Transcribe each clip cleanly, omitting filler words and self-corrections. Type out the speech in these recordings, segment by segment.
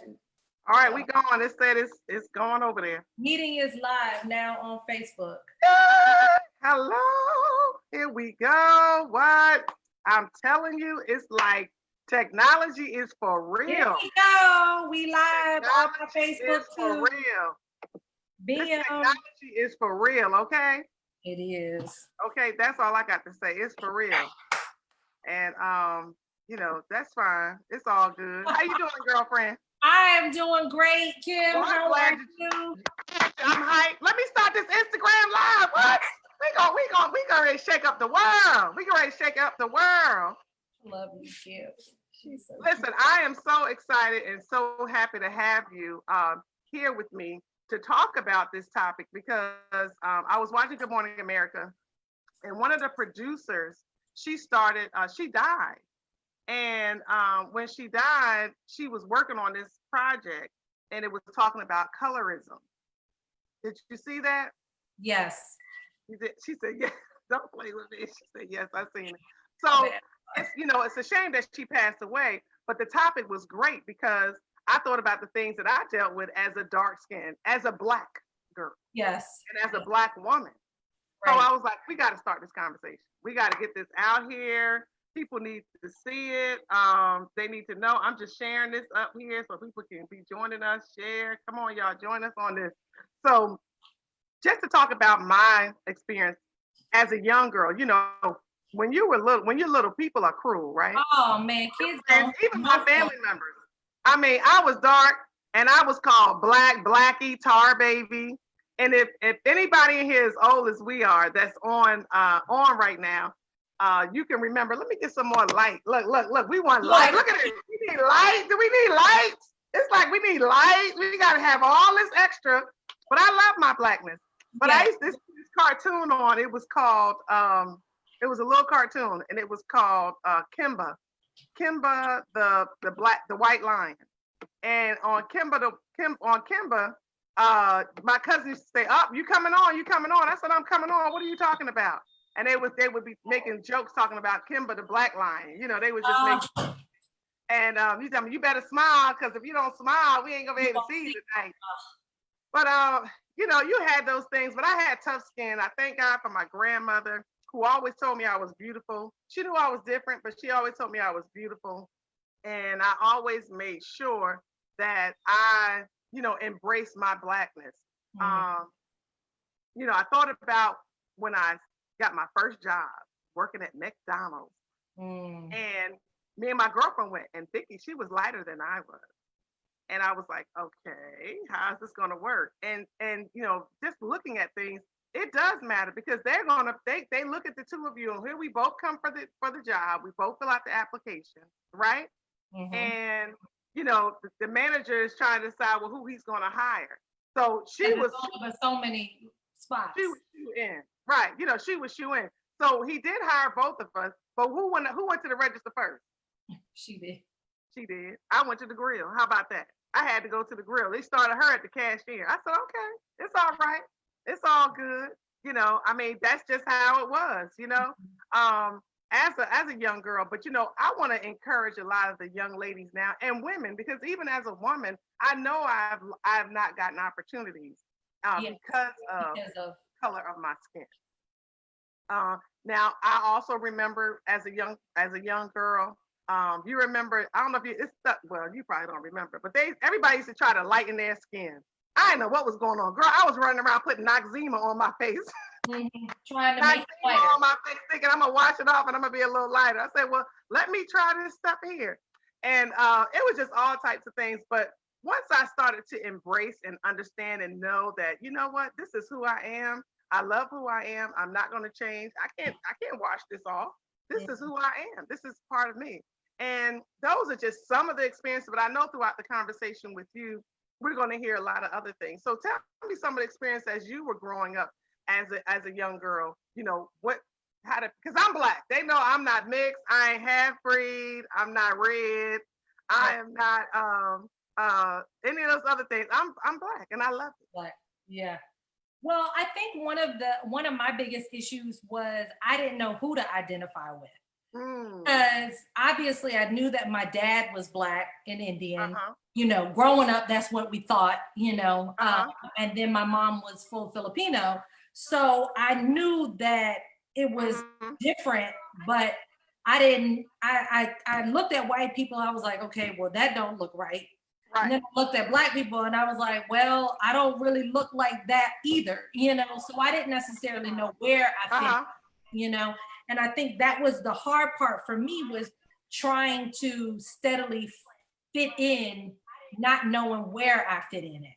you. All right, we going. It said it's going over there. Meeting is live now on Facebook. Hello. Here we go. What? I'm telling you, it's like technology is for real. Here we go. We live on Facebook too. For real. This technology is for real, okay? It is. Okay, that's all I got to say. It's for real. And you know, that's fine. It's all good. How you doing, girlfriend? I am doing great, Kim. Well, how are you? I'm hyped. Let me start this Instagram live. What? We gonna shake up the world. We gonna shake up the world. Love you, Kim. She's so Listen, cute. I am so excited and so happy to have you here with me to talk about this topic because I was watching Good Morning America, and one of the producers, she died. And when she died, she was working on this project and it was talking about colorism. Did you see that? Yes. She said, yes, don't play with me. She said, yes, I've seen it. So, it's a shame that she passed away, but the topic was great because I thought about the things that I dealt with as a dark skin, as a Black girl. Yes. And as a Black woman. Right. So I was like, we got to start this conversation. We got to get this out here. People need to see it. They need to know. I'm just sharing this up here so people can be joining us, share. Come on, y'all, join us on this. So just to talk about my experience as a young girl, when you're little, people are cruel, right? Oh man, kids. And even my family members. I mean, I was dark and I was called Blackie, Tar Baby. And if anybody in here as old as we are that's on right now, you can remember. Let me get some more light. Look, we want light. Look at it. We need light. Do we need lights? It's like we need light. We gotta have all this extra. But I love my Blackness. But I used to see this cartoon on. It was called it was a little cartoon and it was called Kimba. Kimba the white lion. And on Kimba, my cousin used to say, "Up, you coming on? You coming on?" I said, "I'm coming on. What are you talking about?" And they would be making jokes talking about Kimba the black lion. They was just making. And you tell me, you better smile because if you don't smile, we ain't gonna be able to see you tonight. But you had those things. But I had tough skin. I thank God for my grandmother, who always told me I was beautiful. She knew I was different, but she always told me I was beautiful. And I always made sure that I, embraced my Blackness. Mm-hmm. I thought about when I got my first job working at McDonald's. Mm. And me and my girlfriend went, and Vicky, she was lighter than I was. And I was like, okay, how's this gonna work? And just looking at things, it does matter because they look at the two of you, and here we both come for the job. We both fill out the application, right? Mm-hmm. And the manager is trying to decide who he's gonna hire. So she was so many spots. She was shoe in, right? She was shoe in. So he did hire both of us, but who went to the register first? She did. She did. I went to the grill. How about that? I had to go to the grill. They started her at the cashier. I said, okay, it's all right. It's all good. That's just how it was, as a young girl. But, I want to encourage a lot of the young ladies now and women, because even as a woman, I know I've not gotten opportunities because of color of my skin. Now, I also remember as a young girl, you remember, I don't know if you probably don't remember, but everybody used to try to lighten their skin. I didn't know what was going on. Girl, I was running around putting Noxzema on my face. Mm-hmm. Trying to make it lighter. On my face, thinking I'm going to wash it off and I'm going to be a little lighter. I said, well, let me try this stuff here. And it was just all types of things. But once I started to embrace and understand and know that, you know what, this is who I am. I love who I am. I'm not going to change. I can't wash this off. This is who I am. This is part of me. And those are just some of the experiences, but I know throughout the conversation with you, we're going to hear a lot of other things. So tell me some of the experience as you were growing up as a young girl, because I'm Black. They know I'm not mixed. I ain't half-breed. I'm not red. I am not any of those other things. I'm Black and I love it. Black. Yeah. Well, I think one of my biggest issues was I didn't know who to identify with. Because obviously I knew that my dad was Black and Indian, growing up, that's what we thought, Uh-huh. and then my mom was full Filipino. So I knew that it was Mhm. different, but I didn't, I looked at white people, I was like, okay, well, that don't look right. And Right. then I looked at black people and I was like, well, I don't really look like that either, so I didn't necessarily know where I fit, Uh-huh. and I think that was the hard part for me, was trying to steadily fit in, not knowing where I fit in it,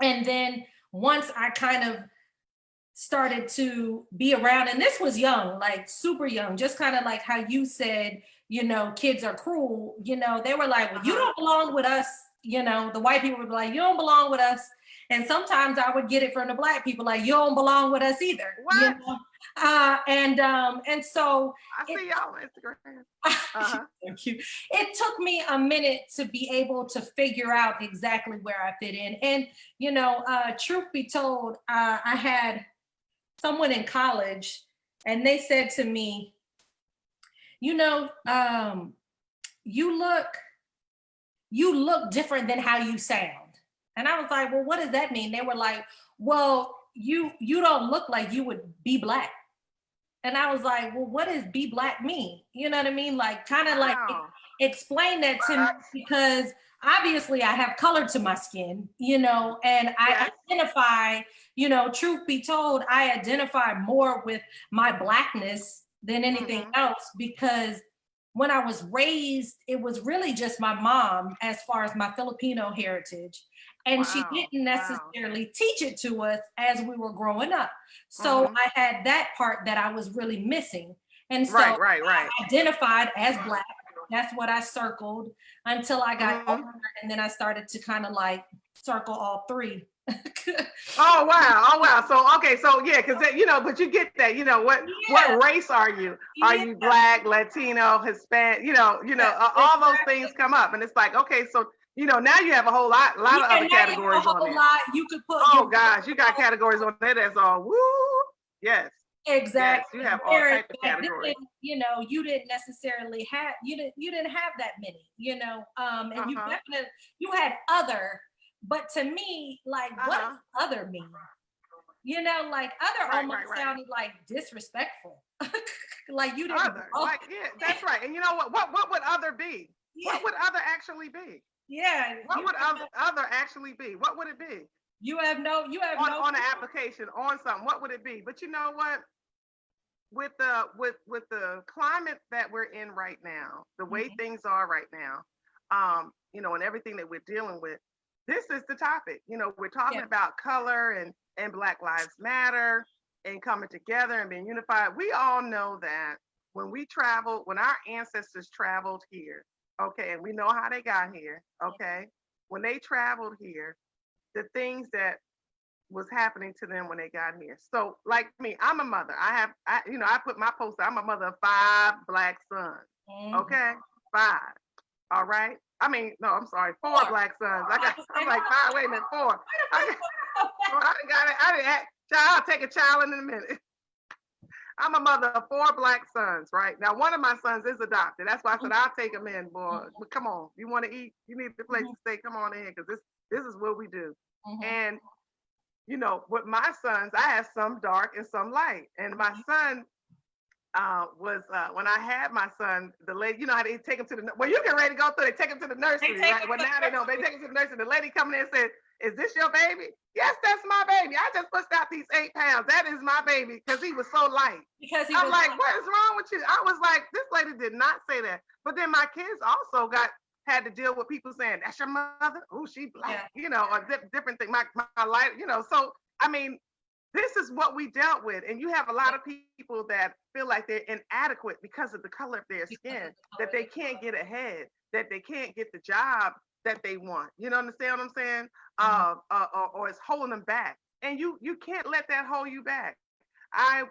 and then once I kind of started to be around, and this was young, like super young, just kind of like how you said, kids are cruel, they were like, well, you Uh-huh. don't belong with us, the white people would be like, you don't belong with us. And sometimes I would get it from the black people, like, you don't belong with us either, What? and so I it see y'all on Instagram. Uh-huh. Thank you. It took me a minute to be able to figure out exactly where I fit in. And, truth be told, I had someone in college and they said to me, you know, um, you look you look different than how you sound. And I was like, well, what does that mean? They were like, well, you don't look like you would be black. And I was like, well, what does be black mean? You know what I mean? Like, kind of like Wow. explain that to me, What? because obviously I have color to my skin, and I Yes. identify, truth be told, I identify more with my blackness than anything Mm-hmm. else, because when I was raised, it was really just my mom as far as my Filipino heritage. And she Wow. didn't Wow. necessarily teach it to us as we were growing up. So Mm-hmm. I had that part that I was really missing. And so Right, right, right. I identified as black. That's what I circled until I got Mm-hmm. older. And then I started to kind of like circle all three. Oh wow. Oh wow. So okay, so yeah, because but you get that, Yeah, what race are you? Are yeah, you black, Latino, Hispanic, all those things exactly. come up. And it's like, okay, so now you have a whole lot of Yeah, other now you have categories a on whole there. lot. You could put your Oh gosh, you got categories on there that's all woo. Yes, yes, you exactly. have all Whereas type of back then, categories. you didn't necessarily have you didn't have that many, and you Uh-huh. definitely you had other, but to me, like, what does Uh-huh. other mean? Like other Right, almost right, right. sounded like disrespectful. Like you didn't Other. belong. Like, yeah, that's right. And you know what? What would other be? Yeah, What would other actually be? yeah. What would other actually be? What would it be? You have no On an application, on something, what would it be? But you know what? With the climate that we're in right now, the way Mhm. things are right now, and everything that we're dealing with, this is the topic. We're Yeah, talking about color and Black Lives Matter and coming together and being unified. We all know that when our ancestors traveled here, okay, and we know how they got here, okay, when they traveled here, the things that was happening to them when they got here. So, like me, I'm a mother. I put my post. I'm a mother of 5 Black sons. mhm. Okay, 5. All right. I mean, no, I'm sorry, 4 Black sons. I was I'm like, like 5. Wait a minute, 4. I, I didn't got it. I didn't. Child, I'll take a child in a minute. I'm a mother of 4 Black sons. Right now, one of my sons is adopted. That's why I said I'll take him in, boy. But come on, you want to eat? You need a place Mhm, to stay. Come on in, because this is what we do. mhm, And with my sons, I have some dark and some light. And my son was when I had my son, the lady, you know how they take him to you get ready to go through, they take him to the they nursery, take right? Well, now they don't. They take him to the nursery. The lady coming in and said, "Is this your baby?" Yes, that's my baby. I just pushed out these 8 pounds. That is my baby, because he was so light. because he I'm was like, like, what is wrong with you? I was like, this lady did not say that. But then my kids also had to deal with people saying, "That's your mother? Oh, she yeah, black," or different thing. My light, So I mean, this is what we dealt with. And you have a lot yeah, of people that feel like they're inadequate because of the color of their because of skin, the color that of they their can't get ahead, that they can't get the job that they want. You understand what I'm saying? skin. Or it's holding them back. And you can't let that hold you back. I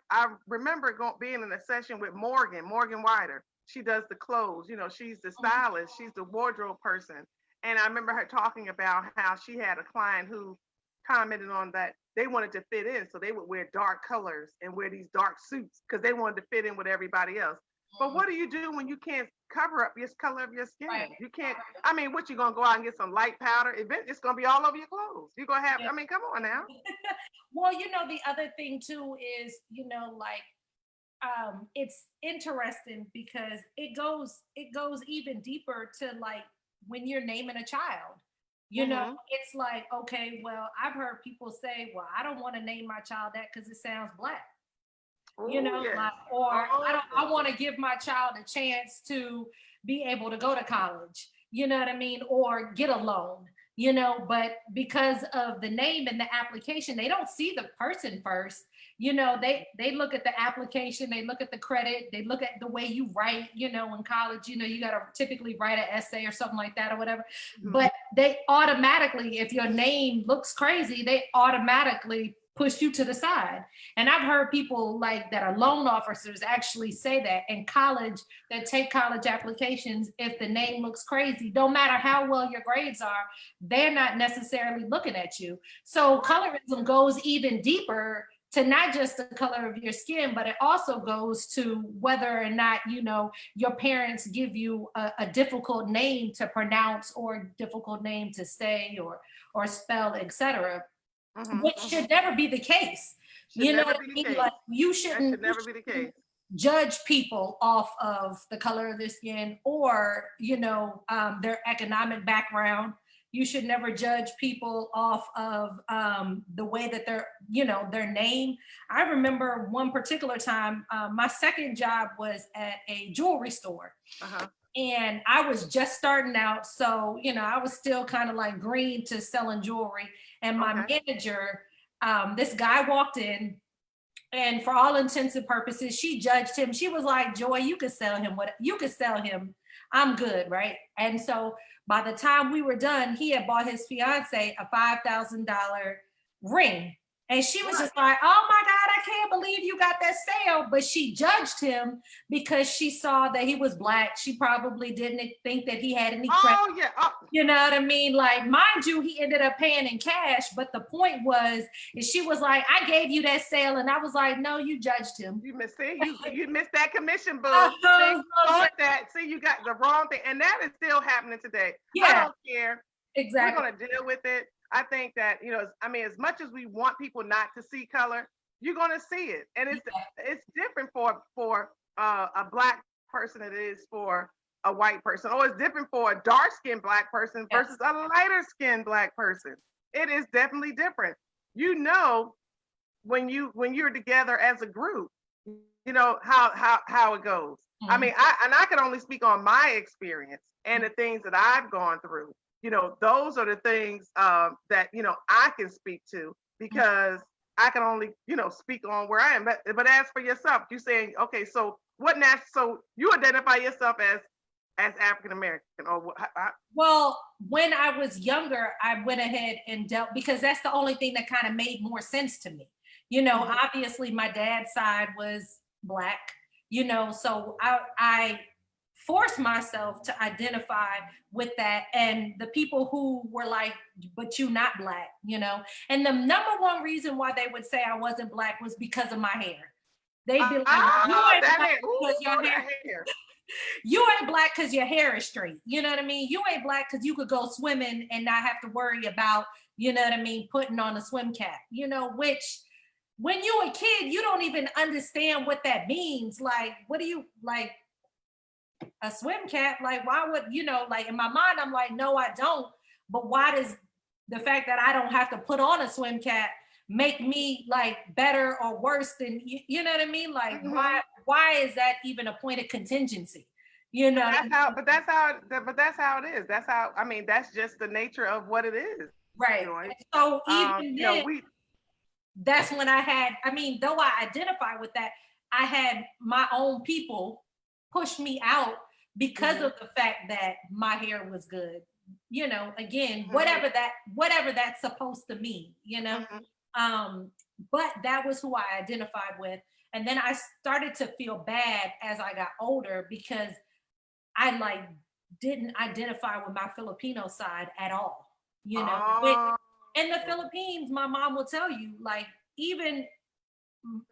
remember being in a session with Morgan Wider. She does the clothes, she's the Mhm, stylist, she's the wardrobe person. And I remember her talking about how she had a client who commented on that they wanted to fit in. So they would wear dark colors and wear these dark suits because they wanted to fit in with everybody else. But what do you do when you can't cover up your color of your skin? Right. You can't. I mean, what you gonna go out and get some light powder? It's gonna be all over your clothes. You're gonna have. Yeah. I mean, come on now. Well, the other thing too is, like, it's interesting because it goes even deeper to, like, when you're naming a child. It's like, okay, well, I've heard people say, well, I don't want to name my child that because it sounds black. Oh, Like, yes. or Oh, I want to give my child a chance to be able to go to college, you know what I mean, or get a loan, but because of the name and the application, they don't see the person first. They look at the application, they look at the credit, they look at the way you write. In college, you got to typically write an essay or something like that or whatever. But they automatically, if your name looks crazy, they automatically push you to the side. And I've heard people like that are loan officers actually say that in college, that take college applications, if the name looks crazy, don't matter how well your grades are, they're not necessarily looking at you. So colorism goes even deeper to not just the color of your skin, but it also goes to whether or not, your parents give you a difficult name to pronounce or difficult name to say or spell, etc. Which should never be the case. Should never be the case. Like, you That shouldn't, should never be the case. judge people off of the color of their skin or their economic background. You should never judge people off of the way that their name. I remember one particular time, my second job was at a jewelry store. And I was just starting out. So, I was still kind of like green to selling jewelry. And my manager, this guy walked in, and for all intents and purposes, she judged him. She was like, Joy, you could sell him. I'm good, right? And so by the time we were done, he had bought his fiance a $5,000 ring. And she was just like, oh my God, I can't believe you got that sale. But she judged him because she saw that he was Black. She probably didn't think that he had any credit. Oh, yeah. Oh. You know what I mean? Like, mind you, he ended up paying in cash. But the point was, is she was like, I gave you that sale. And I was like, no, you judged him. You missed you missed that commission, boo. See, you got the wrong thing. And that is still happening today. Yeah. I don't care. Exactly. We're going to deal with it. I think that, as much as we want people not to see color, you're going to see it. And it's different for a Black person than it is for a white person, or it's different for a dark-skinned Black person versus a lighter-skinned Black person. It is definitely different. When you're together as a group, how it goes. I mean, I can only speak on my experience and the things that I've gone through. Those are the things that, I can speak to, because I can only, speak on where I am. But as for yourself, you're saying, okay, so so you identify yourself as African-American, or well, when I was younger, I went ahead and dealt, because that's the only thing that kind of made more sense to me. Obviously my dad's side was Black, so I force myself to identify with that, and the people who were like, but you not Black, and the number one reason why they would say I wasn't Black was because of my hair. They'd be like, you ain't Black because your hair. You ain't Black because your hair is straight. You know what I mean? You ain't Black because you could go swimming and not have to worry about, putting on a swim cap, which when you a kid, you don't even understand what that means. Like, what do you like? A swim cap? Like, why would, like, in my mind, I'm like, no, I don't. But why does the fact that I don't have to put on a swim cap make me like better or worse than, you know what I mean? Like, why is that even a point of contingency? That's how it is. That's how, that's just the nature of what it is. Right. So even then, that's when I had, though I identify with that, I had my own people push me out because of the fact that my hair was good. Again, whatever that's supposed to mean, but that was who I identified with. And then I started to feel bad as I got older because I didn't identify with my Filipino side at all. In the Philippines, my mom will tell you, like, even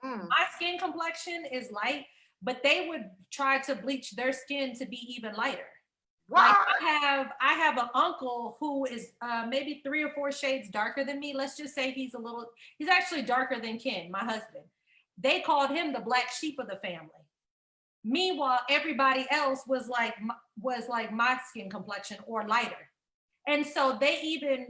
my skin complexion is light, but they would try to bleach their skin to be even lighter. Like What? I have an uncle who is maybe 3 or 4 shades darker than me. Let's just say he's actually darker than Ken, my husband. They called him the black sheep of the family. Meanwhile, everybody else was like my skin complexion or lighter. And so they even,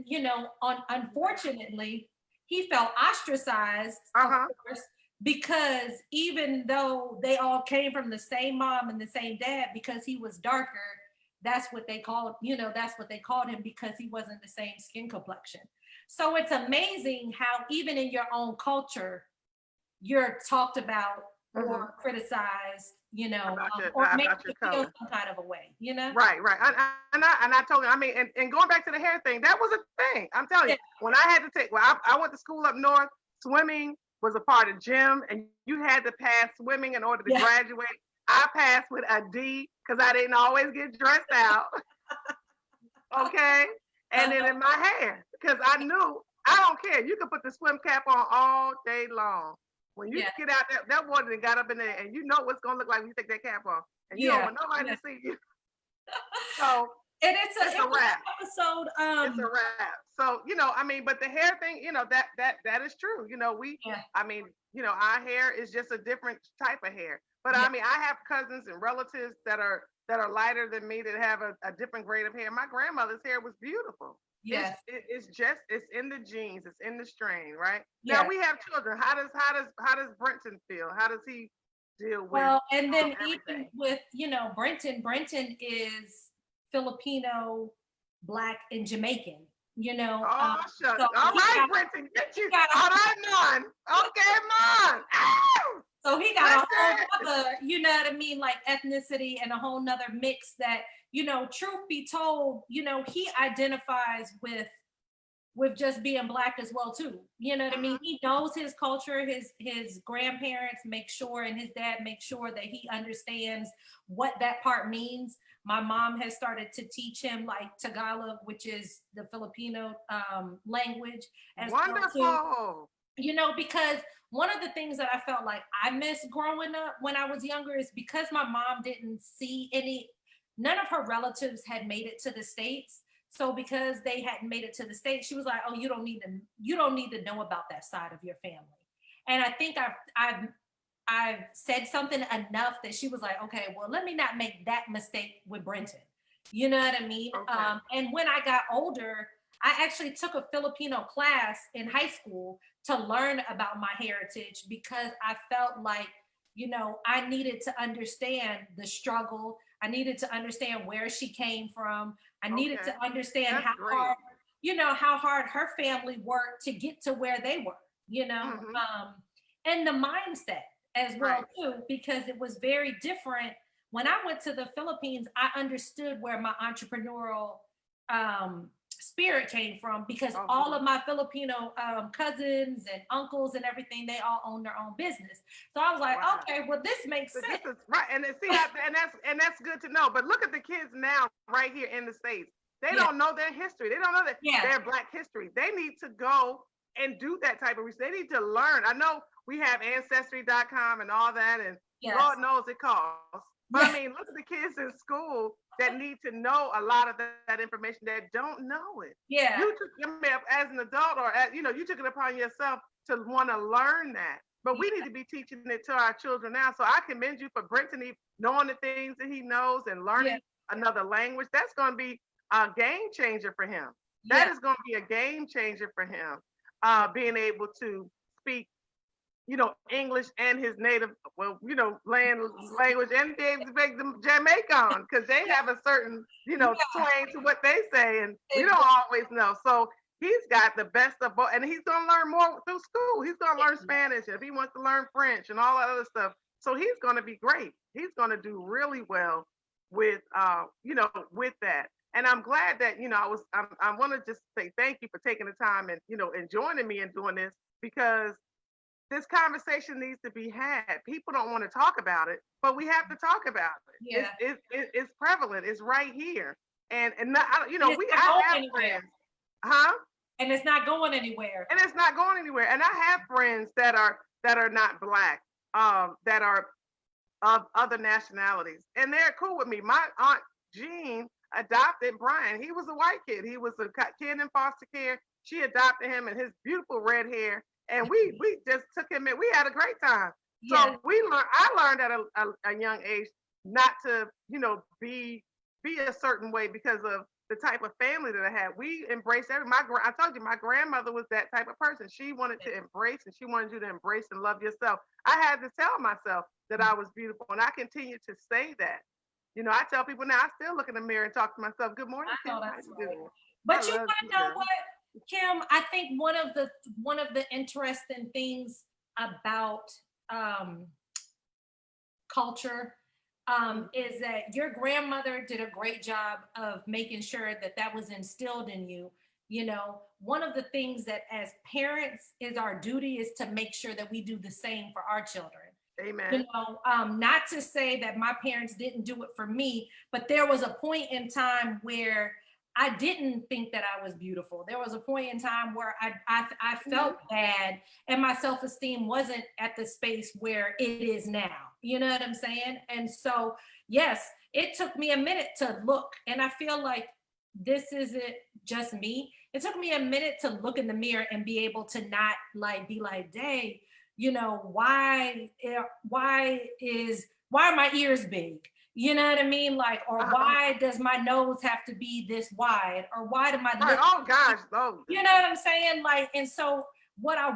unfortunately, he felt ostracized, of Uh-huh. course, because even though they all came from the same mom and the same dad, because he was darker, that's what they called him because he wasn't the same skin complexion. So it's amazing how even in your own culture, you're talked about or criticized, or make About you your feel color. some kind of a way. Right, right. And I told you, I mean, and going back to the hair thing, that was a thing. I'm telling you, when I had to I went to school up north, swimming was a part of gym, and you had to pass swimming in order to Yeah. graduate. I passed with a D because I didn't always get dressed out. Okay. And then in my hair, because I knew I don't care. You can put the swim cap on all day long. When you Yeah. get out that water and got up in there, and you know what's gonna look like when you take that cap off, and you don't Yeah. want nobody Yeah. to see you. So And it's it a was wrap. an episode. It's a wrap. So I mean, but the hair thing, that is true. Yeah. I mean, our hair is just a different type of hair. But Yeah. I mean, I have cousins and relatives that are lighter than me that have a different grade of hair. My grandmother's hair was beautiful. Yes. It's in the genes, it's in the strain, right? Now Yeah. we have children. How does Brenton feel? How does he deal with Well, and then even everything? with, Brenton is Filipino, Black, and Jamaican, Oh, shucks. so All he right, got, Brenton, get he you. got All right, man. Okay, man. Ow! so he got a whole Listen. other, you know what I mean, like ethnicity and a whole nother mix that, truth be told, he identifies with just being Black as well too. You know what I mean? He knows his culture. His grandparents make sure, and his dad makes sure that he understands what that part means. My mom has started to teach him like Tagalog, which is the Filipino language, as well too. Wonderful. Because one of the things that I felt like I missed growing up when I was younger is because my mom didn't see none of her relatives had made it to the States. So because they hadn't made it to the States, she was like, "Oh, you don't need to know about that side of your family." And I think I've said something enough that she was like, "Okay, well, let me not make that mistake with Brenton." You know what I mean? Okay. And when I got older, I actually took a Filipino class in high school to learn about my heritage because I felt like, I needed to understand the struggle. I needed to understand where she came from. I needed Okay. to understand That's how great. hard, how hard her family worked to get to where they were, and the mindset as well Right. too, because it was very different. When I went to the Philippines, I understood where my entrepreneurial spirit came from because all of my Filipino cousins and uncles and everything, they all own their own business. So I was like, Wow. okay, well, this makes So sense. this is right, and then see how, and that's good to know. But look at the kids now, right here in the States. They Yeah. don't know their history. They don't know that Yeah. their Black history. They need to go and do that type of research. They need to learn. I know we have ancestry.com and all that, and Yes. Lord knows it costs. But Yeah. I mean, look at the kids in school that need to know a lot of that information that don't know it. Yeah. You took, as an adult, or you took it upon yourself to want to learn that. But we need to be teaching it to our children now. So I commend you for Brenton knowing the things that he knows and learning another language. That's going to be a game changer for him. That is going to be a game changer for him. Being able to speak, English and his native, language, and be able to make them Jamaican because they have a certain, twang to what they say, and we don't always know. So he's got the best of both, and he's going to learn more through school. He's going to learn Spanish if he wants to learn French and all that other stuff. So he's going to be great. He's going to do really well with, with that. And I'm glad that, I want to just say thank you for taking the time and, and joining me in doing this, because this conversation needs to be had. People don't want to talk about it, but we have to talk about it. Yeah. It's prevalent. It's right here. And not, I have friends. Huh? And it's not going anywhere. And it's not going anywhere. And I have friends that are not Black, that are of other nationalities, and they're cool with me. My aunt Jean adopted Brian. He was a white kid. He was a kid in foster care. She adopted him and his beautiful red hair, and we just took him in. We had a great time. Yeah. So we learned. I learned at a young age not to, be a certain way because of the type of family that I had. We embraced every. I told you, my grandmother was that type of person. She wanted to embrace, and she wanted you to embrace and love yourself. I had to tell myself that I was beautiful, and I continue to say that. I tell people now. I still look in the mirror and talk to myself. Good morning, I Kim. know How that's you right. doing? But I you love want you, to know girl. what, Kim? I think one of the interesting things about culture is that your grandmother did a great job of making sure that that was instilled in you. One of the things that as parents is our duty is to make sure that we do the same for our children. Amen. Not to say that my parents didn't do it for me, but there was a point in time where I didn't think that I was beautiful. There was a point in time where I felt bad and my self-esteem wasn't at the space where it is now. You know what I'm saying? And so, yes, it took me a minute to look, and I feel like this isn't just me. It took me a minute to look in the mirror and be able to not like be like, dang, why are my ears big? You know what I mean? Like, or why does my nose have to be this wide? Or why do my Right. lips? Oh gosh. Oh. You know what I'm saying? Like, and so what I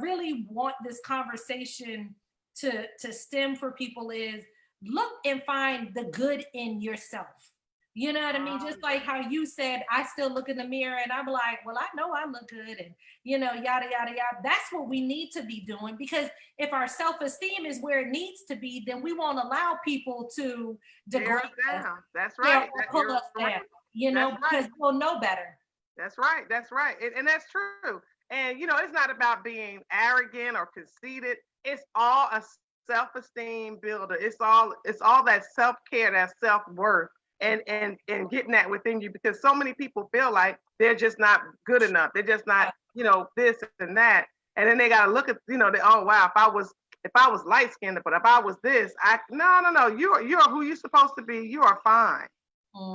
really want this conversation to stem for people is look and find the good in yourself. You know what I mean? Just like how you said, I still look in the mirror and I'm like, well, I know I look good, and yada yada yada. That's what we need to be doing, because if our self-esteem is where it needs to be, then we won't allow people to Tear degrade us us, down. That's right. or pull You're us right. down, That's because right. we'll know better. That's right. That's right. And that's true. And it's not about being arrogant or conceited. It's all a self-esteem builder. It's all that self-care, that self-worth, and getting that within you, because so many people feel like they're just not good enough. They're just not, this and that. And then they gotta look at, oh wow, if I was light skinned, but if I was this, no. You're who you're supposed to be. You are fine.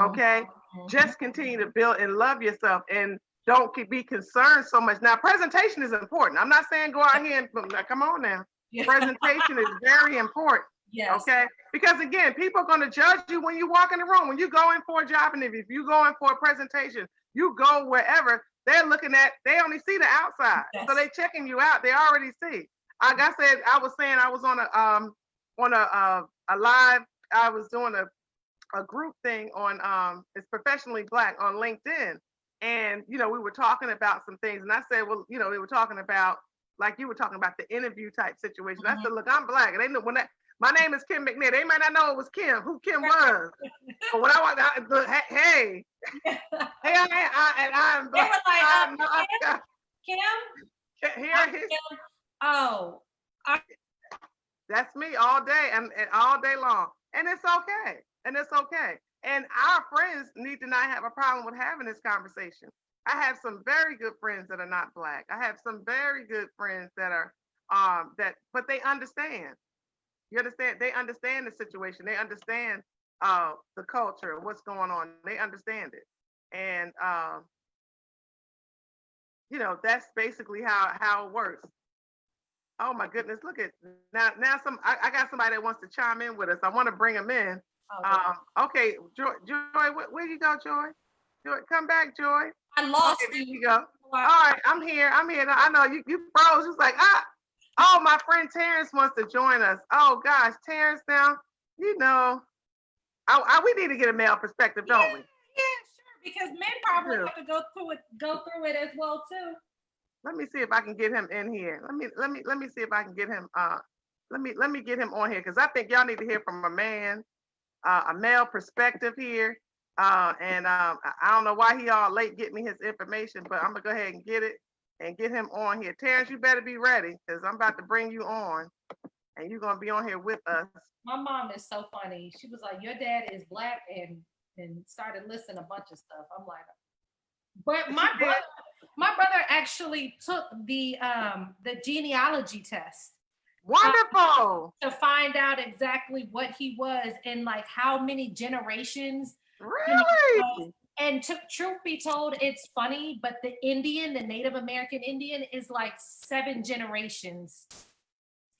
Okay, just continue to build and love yourself, and don't be concerned so much. Now, presentation is important. I'm not saying go out here and come on now. Yeah. Presentation is very important. Yes. Okay, because again, people are going to judge you when you walk in the room, when you go in for a job interview, if you go in for a presentation, you go wherever, they only see the outside. Yes. So they checking you out. They already see. Like I said, I was on a live. I was doing a group thing on it's Professionally Black on LinkedIn, and we were talking about some things, and I said, well, they were talking about, like you were talking about, the interview type situation. I said, look, I'm Black, and they know my name is Kim McNair. They might not know it was Kim, who Kim was, but when I walked out, look, hey, I'm They Black. were like, I'm not, Kim? here, Oh, that's me all day and all day long, and it's okay. And it's okay. And our friends need to not have a problem with having this conversation. I have some very good friends that are not Black. I have some very good friends that are but they understand. You understand? They understand the situation. They understand the culture and what's going on. They understand it. And that's basically how it works. Oh my goodness, look at now I got somebody that wants to chime in with us. I want to bring them in. Okay, Joy, where you go, Joy? Joy, come back, Joy. I lost okay, you. There you go. All right, I'm here. I know you froze. It's like, oh, my friend Terrence wants to join us. Oh gosh, Terrence, now, we need to get a male perspective, don't we? Yeah, sure, because men probably have to go through it as well too. Let me see if I can get him in here. Let me see if I can get him let me get him on here, because I think y'all need to hear from a man. A male perspective here. And I don't know why he all late getting me his information, but I'm gonna go ahead and get it and get him on here. Terrence, you better be ready, because I'm about to bring you on, and you're gonna be on here with us. My mom is so funny. She was like, your dad is Black, and started listing a bunch of stuff. I'm like, but my brother actually took the genealogy test. Wonderful. To find out exactly what he was and like how many generations, you know, Really? and truth be told, it's funny, but the Native American Indian is like 7 generations Get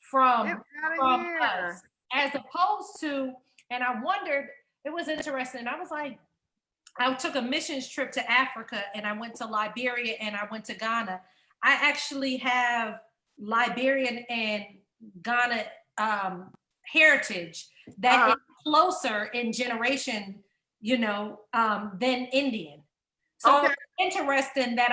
from out of from us, here. as opposed to, and I wondered, it was interesting. I was like, I took a missions trip to Africa and I went to Liberia and I went to Ghana. I actually have Liberian and Ghana heritage that Uh-huh. is closer in generation, than Indian. So Okay. interesting that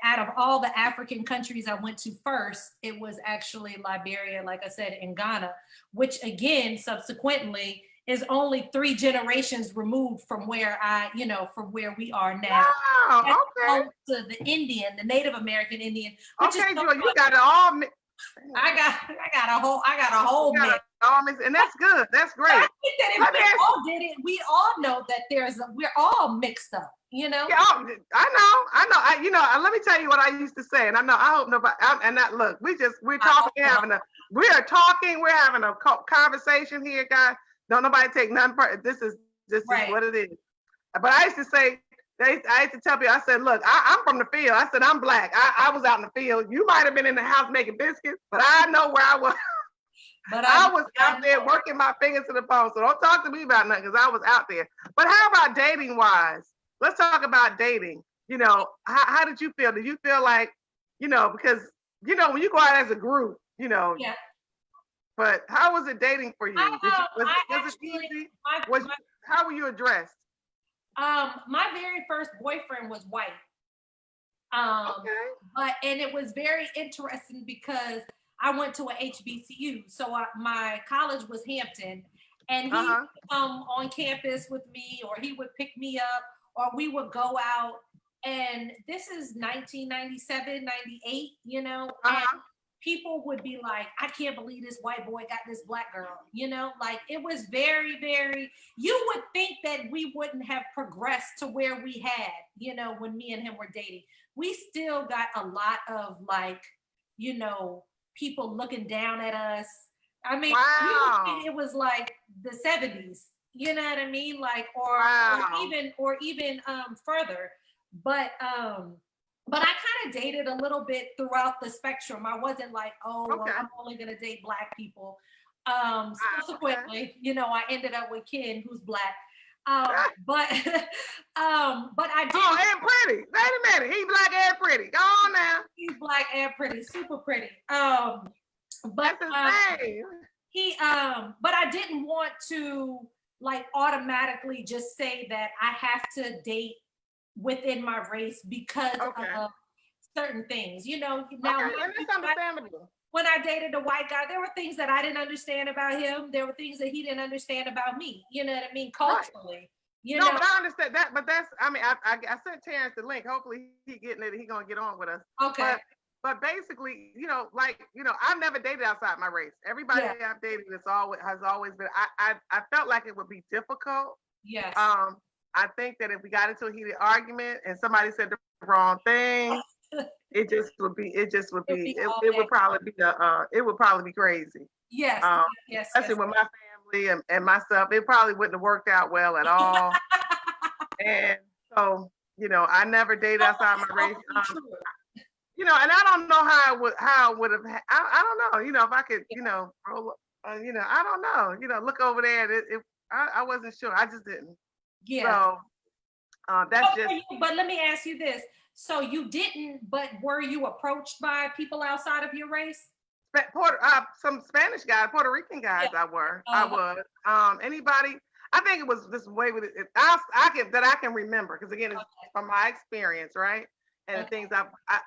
out of all the African countries I went to first, it was actually Liberia, like I said, in Ghana, which again, subsequently, is only 3 generations removed from from where we are now, Wow. as Okay. opposed to the Indian, the Native American Indian, which is Okay, so Joy, you funny. got it all. I got a whole You got mix. it all mixed, and that's good. That's But I great. think that if Let me we ask. all did it, we all know that we're all mixed up, Yeah, I know. Let me tell you what I used to say, and I know. I hope nobody. And that look, we're I talking. hope so. We are talking. We're having a conversation here, guys. Don't nobody take nothing. This is Right. what it is. But I used to say, I used to tell people. I said, look, I'm from the field. I said I'm black. I was out in the field. You might have been in the house making biscuits, but I know where I was. But I was out there working my fingers to the bone. So don't talk to me about nothing because I was out there. But how about dating wise? Let's talk about dating. How did you feel? Did you feel like, because, when you go out as a group, yeah, but how was it dating for you? Was it actually, easy? my, How were you addressed? my very first boyfriend was white. Um, Okay. and it was very interesting because I went to a HBCU, so my college was Hampton, and he would Uh-huh. come on campus with me, or he would pick me up, or we would go out. And this is 1997, 98, and Uh-huh. people would be like, I can't believe this white boy got this black girl, like it was very, very, you would think that we wouldn't have progressed to where we had, when me and him were dating. We still got a lot of like, people looking down at us. I mean, you would think Wow. it was like the 70s, you know what I mean? Like, or Wow. even further. But I kind of dated a little bit throughout the spectrum. I wasn't like, oh, well, Okay. I'm only gonna date black people. Okay. Subsequently, I ended up with Ken, who's black. But but I did. Oh, and pretty. Wait a minute. He black and pretty. Go on now. He's black and pretty, super pretty. But That's insane. but I didn't want to like automatically just say that I have to date within my race because Okay. of certain things. Now, Okay, and that's understandable. when I dated a white guy, there were things that I didn't understand about him. There were things that he didn't understand about me. You know what I mean? Right. Culturally, No, but I understand that. But that's, I mean, I sent Terrence the link. Hopefully he getting it. He gonna get on with us. Okay. But basically, I've never dated outside my race. Everybody Yeah. I've dated has always been. I felt like it would be difficult. Yes. I think that if we got into a heated argument and somebody said the wrong thing, it would probably be crazy. Yes. Um, Yes. Especially with my family and myself, it probably wouldn't have worked out well at all. And so, I never dated outside my race. And I don't know how I would have. I don't know. If I could, roll. I don't know. Look over there. I wasn't sure. I just didn't. Yeah. So that's just. But let me ask you this: so you didn't, but were you approached by people outside of your race? Some Spanish guys, Puerto Rican guys. Yeah. I was. Anybody. I think it was this way with it. I can remember because again, it's from my experience, right? And the things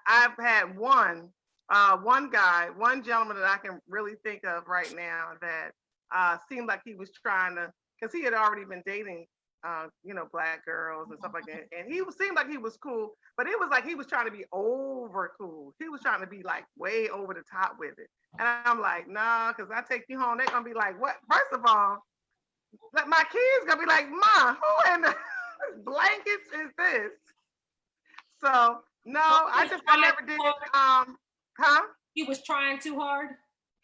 I've had one gentleman that I can really think of right now that seemed like he was trying to, because he had already been dating black girls and stuff like that. And seemed like he was cool, but it was like he was trying to be over cool. He was trying to be like way over the top with it. And I'm like, nah, because I take you home, they're gonna be like, what? First of all, like my kids gonna be like, Ma, who in the blankets is this? So no, I never did. Huh? He was trying too hard.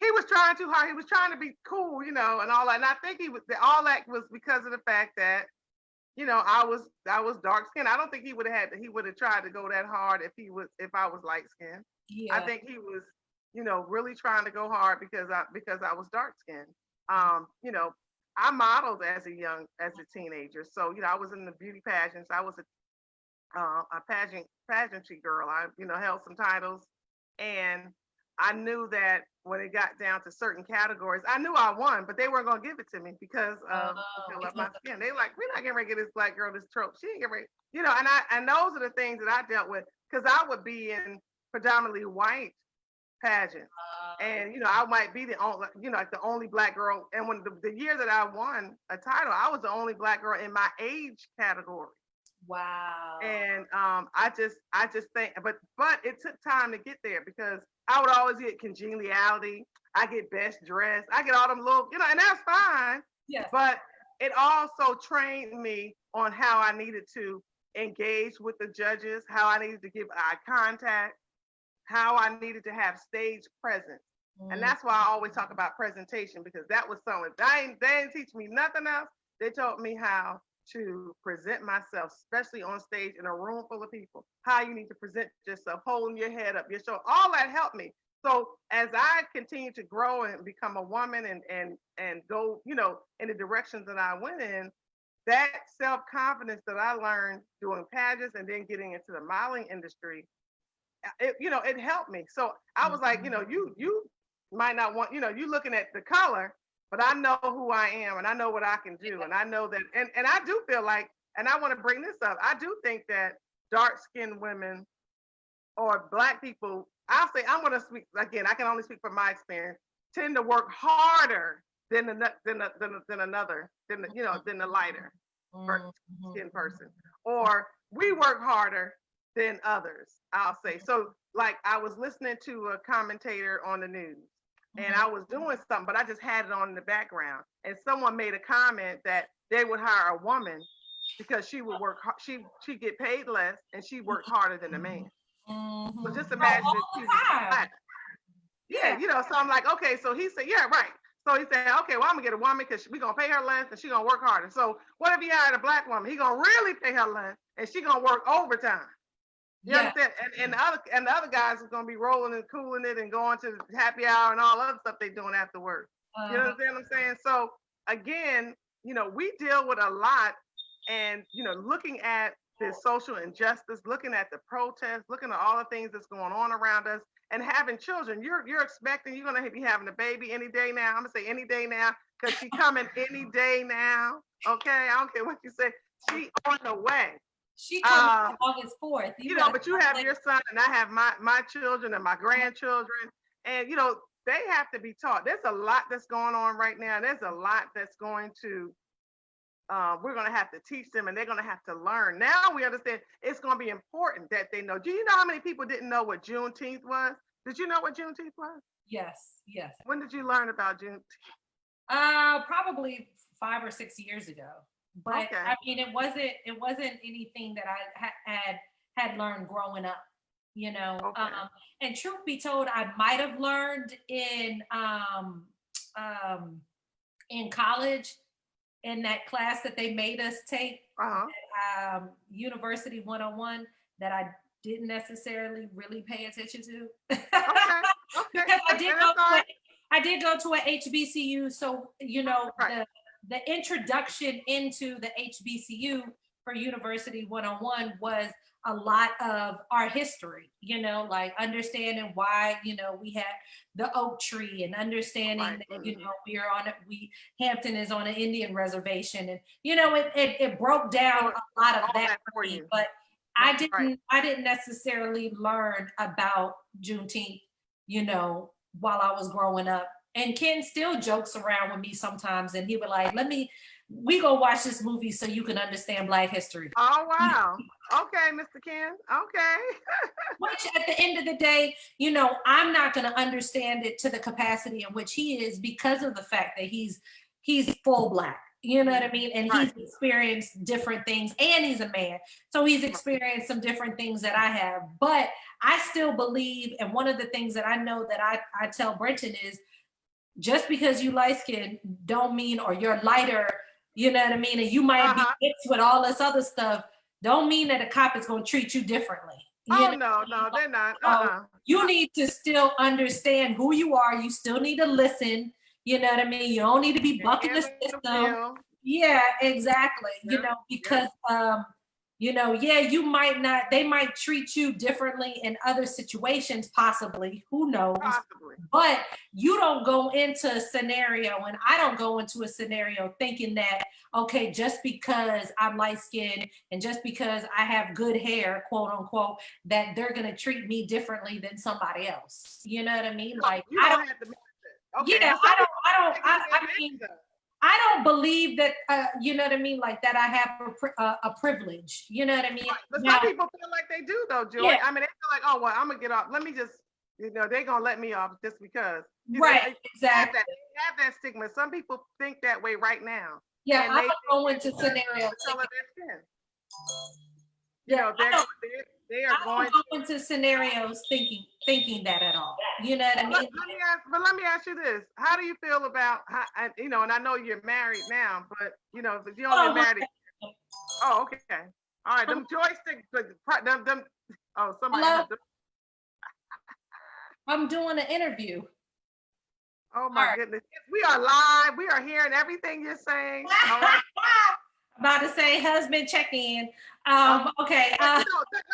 he was trying too hard. He was trying to be cool, and all that. And I think all that was because of the fact that, I was dark skinned. I don't think he would have tried to go that hard if I was light skinned. I Yeah. think he was, really trying to go hard because I was dark skinned. I modeled as a teenager. So, I was in the beauty pageants. I was a pageantry girl. I, held some titles, and I knew that when it got down to certain categories, I knew I won, but they weren't gonna give it to me because of the color of my skin. They like, we're not getting ready to give this black girl this trope. She ain't getting ready, and those are the things that I dealt with because I would be in predominantly white pageants. And I might be the only, like the only black girl. And when the year that I won a title, I was the only black girl in my age category. Wow. And I just think, but it took time to get there because I would always get congeniality. I get best dressed. I get all them little, and that's fine. Yes. But it also trained me on how I needed to engage with the judges, how I needed to give eye contact, how I needed to have stage presence. And that's why I always talk about presentation, because that was something they didn't teach me nothing else. They taught me how to present myself, especially on stage in a room full of people, how you need to present yourself, holding your head up, your shoulder, all that helped me. So as I continue to grow and become a woman and go, in the directions that I went in, that self-confidence that I learned doing pageants and then getting into the modeling industry, it helped me. So I was like, you might not want, you looking at the color, but I know who I am and I know what I can do. And I know that, and I do feel like, and I want to bring this up, I do think that dark-skinned women or black people, I'll say, I'm going to speak, again, I can only speak from my experience, tend to work harder than the lighter skinned person. Or we work harder than others, I'll say. So like I was listening to a commentator on the news and I was doing something, but I just had it on in the background. And someone made a comment that they would hire a woman because she would work, she'd get paid less and she worked harder than a man. So just imagine if she was black. Yeah, so I'm like, okay, so he said, yeah, right. So he said, okay, well, I'm gonna get a woman because we're gonna pay her less and she's gonna work harder. So what if he hired a black woman? He gonna really pay her less and she gonna work overtime. You understand? And the other guys is gonna be rolling and cooling it and going to happy hour and all other stuff they doing after work. You understand what I'm saying? So again, we deal with a lot, and looking at the social injustice, looking at the protests, looking at all the things that's going on around us, and having children. You're expecting you're gonna be having a baby any day now. I'm gonna say any day now because she's coming any day now. Okay, I don't care what you say. She on the way. She comes August 4th. But you have your son, and I have my children and my grandchildren, and they have to be taught. There's a lot that's going on right now. There's a lot that's going to we're going to have to teach them, and they're going to have to learn. Now we understand it's going to be important that they know. Do you know how many people didn't know what Juneteenth was? Did you know what Juneteenth was? Yes. When did you learn about Juneteenth? Probably 5 or 6 years ago. But okay. I mean, it wasn't anything that I had learned growing up, Okay. And truth be told, I might have learned in college in that class that they made us take, University 101, that I didn't necessarily really pay attention to. Okay. Because I did go to a HBCU, so right. The introduction into the HBCU for University 101 was a lot of our history, like understanding why, we had the oak tree, and understanding that, Hampton is on an Indian reservation, and, it broke down a lot of that for me, but I didn't necessarily learn about Juneteenth, while I was growing up. And Ken still jokes around with me sometimes, and he would like, we go watch this movie so you can understand Black history. Oh, wow. Okay, Mr. Ken. Okay. Which at the end of the day, I'm not going to understand it to the capacity in which he is, because of the fact that he's full Black. You know what I mean? And he's experienced different things, and he's a man. So he's experienced some different things that I have. But I still believe, and one of the things that I know that I tell Brenton is, just because you light skinned don't mean, or you're lighter, you know what I mean, and you might be mixed with all this other stuff, don't mean that a cop is going to treat you differently. You Oh know no, no, they're not. so you need to still understand who you are. You still need to listen. You know what I mean? You don't need to be bucking the system. Yeah, exactly. You know, because you know, yeah, you might not, they might treat you differently in other situations, possibly, who knows? Possibly. But you don't go into a scenario, and I don't go into a scenario thinking that, okay, just because I'm light skinned and just because I have good hair, quote unquote, that they're gonna treat me differently than somebody else. You know what I mean? Like you don't have to. Okay. yeah, I mean, I don't believe that, you know what I mean, like that I have a privilege, you know what I mean? Right. But now, some people feel like they do though, Joy. yeah, I mean, they feel like, oh, well, I'm gonna get off. Let me just, you know, they're gonna let me off just because. right, exactly. They have that stigma. Some people think that way right now. Yeah, And I'm they gonna go into scenarios. You know, they are going to go into scenarios thinking that at all. You know what I mean? Let me ask you this: how do you feel about you know? And I know you're married now, but you know, if you only married. Oh, okay. All right. Them joysticks. Them. Oh, somebody. I'm doing an interview. Oh my goodness. We are live. We are hearing everything you're saying. All right. About to say husband check in. Okay. Let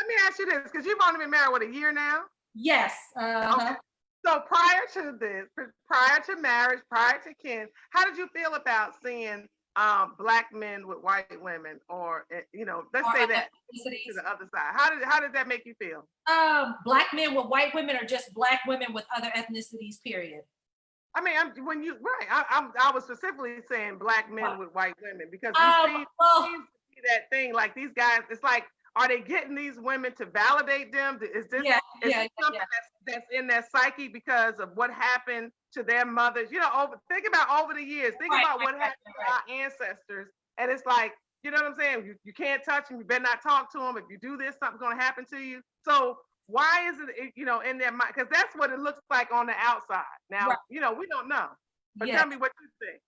me ask you this, because you've only been married, what, a year now? Yes. Okay. So prior to this, prior to marriage, prior to kin, how did you feel about seeing Black men with white women, or you know, let's say that to the other side? How did that make you feel? Black men with white women, or just Black women with other ethnicities, period? I mean, I was specifically saying Black men with white women, because we see that thing, like these guys, it's like, are they getting these women to validate them? Is this something that's in their psyche because of what happened to their mothers? You know, think about over the years, think about what happened to our ancestors. And it's like, you know what I'm saying? You can't touch them. You better not talk to them. If you do this, something's going to happen to you. So why is it, you know, in their mind? Because that's what it looks like on the outside. Now, you know, we don't know. But tell me what you think.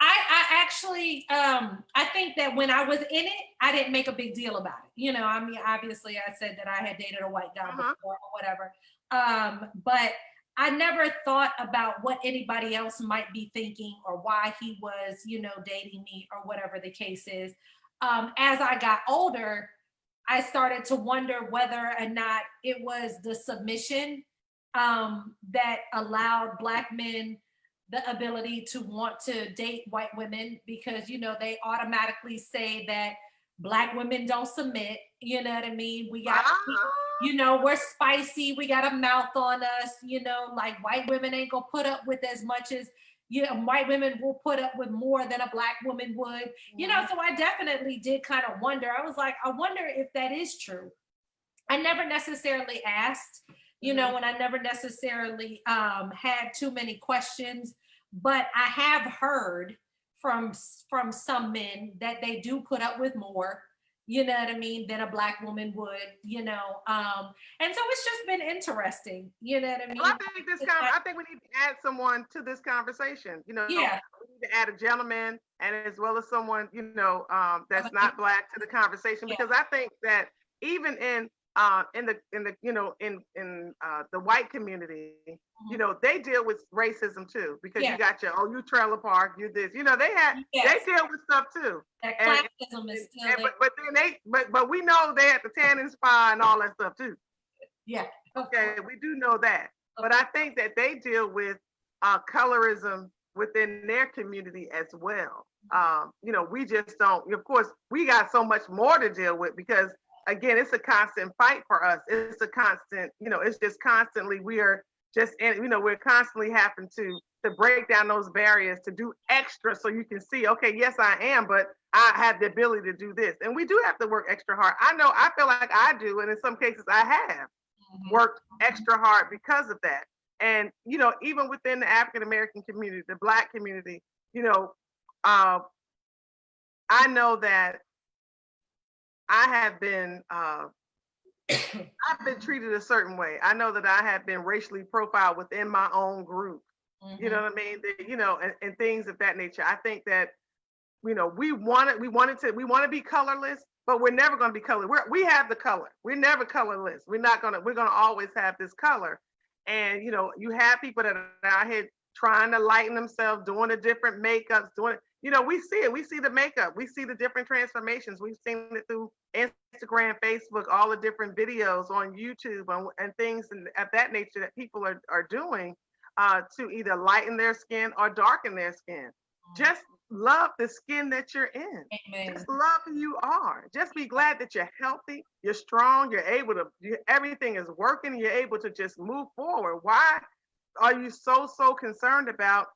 I actually, I think that when I was in it, I didn't make a big deal about it. You know, I mean, obviously I said that I had dated a white guy before or whatever. But I never thought about what anybody else might be thinking, or why he was, you know, dating me, or whatever the case is. As I got older, I started to wonder whether or not it was the submission that allowed Black men the ability to want to date white women, because, you know, they automatically say that Black women don't submit. You know what I mean? You know, we're spicy. We got a mouth on us. You know, like white women ain't gonna put up with as much as, you know, white women will put up with more than a Black woman would. You know, so I definitely did kind of wonder. I was like, I wonder if that is true. I never necessarily asked, you know, and I never necessarily had too many questions, but I have heard from some men that they do put up with more, you know what I mean, than a Black woman would, you know. And so it's just been interesting, you know what I mean? Well, I think we need to add someone to this conversation. You know, we need to add a gentleman, and as well as someone, you know, that's not Black to the conversation, because I think that even in the you know, in the white community, you know, they deal with racism too, because you got your, you trailer park, you this, you know, they deal with stuff too. That classism is still there. But we know they at the tanning spa and all that stuff too. Yeah. Okay, we do know that. But I think that they deal with colorism within their community as well. You know, we just don't, of course, we got so much more to deal with, because again, it's a constant fight for us. It's a constant, you know, it's just constantly, we are just, you know, we're constantly having to break down those barriers, to do extra, so you can see, okay, yes, I am, but I have the ability to do this. And we do have to work extra hard. I know, I feel like I do. And in some cases I have worked extra hard because of that. And, you know, even within the African-American community, the Black community, you know, I know that I have been I've been treated a certain way. I know that I have been racially profiled within my own group, You know what I mean? And things of that nature. I think that we want to be colorless, but we're never going to be color. We have the color. We're never colorless. We're gonna always have this color. And you have people that are out here trying to lighten themselves, doing the different makeups, doing it. We see it. We see the makeup. We see the different transformations. We've seen it through Instagram, Facebook, all the different videos on YouTube and things of that nature that people are doing to either lighten their skin or darken their skin. Just love the skin that you're in. Amen. Just love who you are. Just be glad that you're healthy, you're strong, everything is working, you're able to just move forward. Why are you so concerned about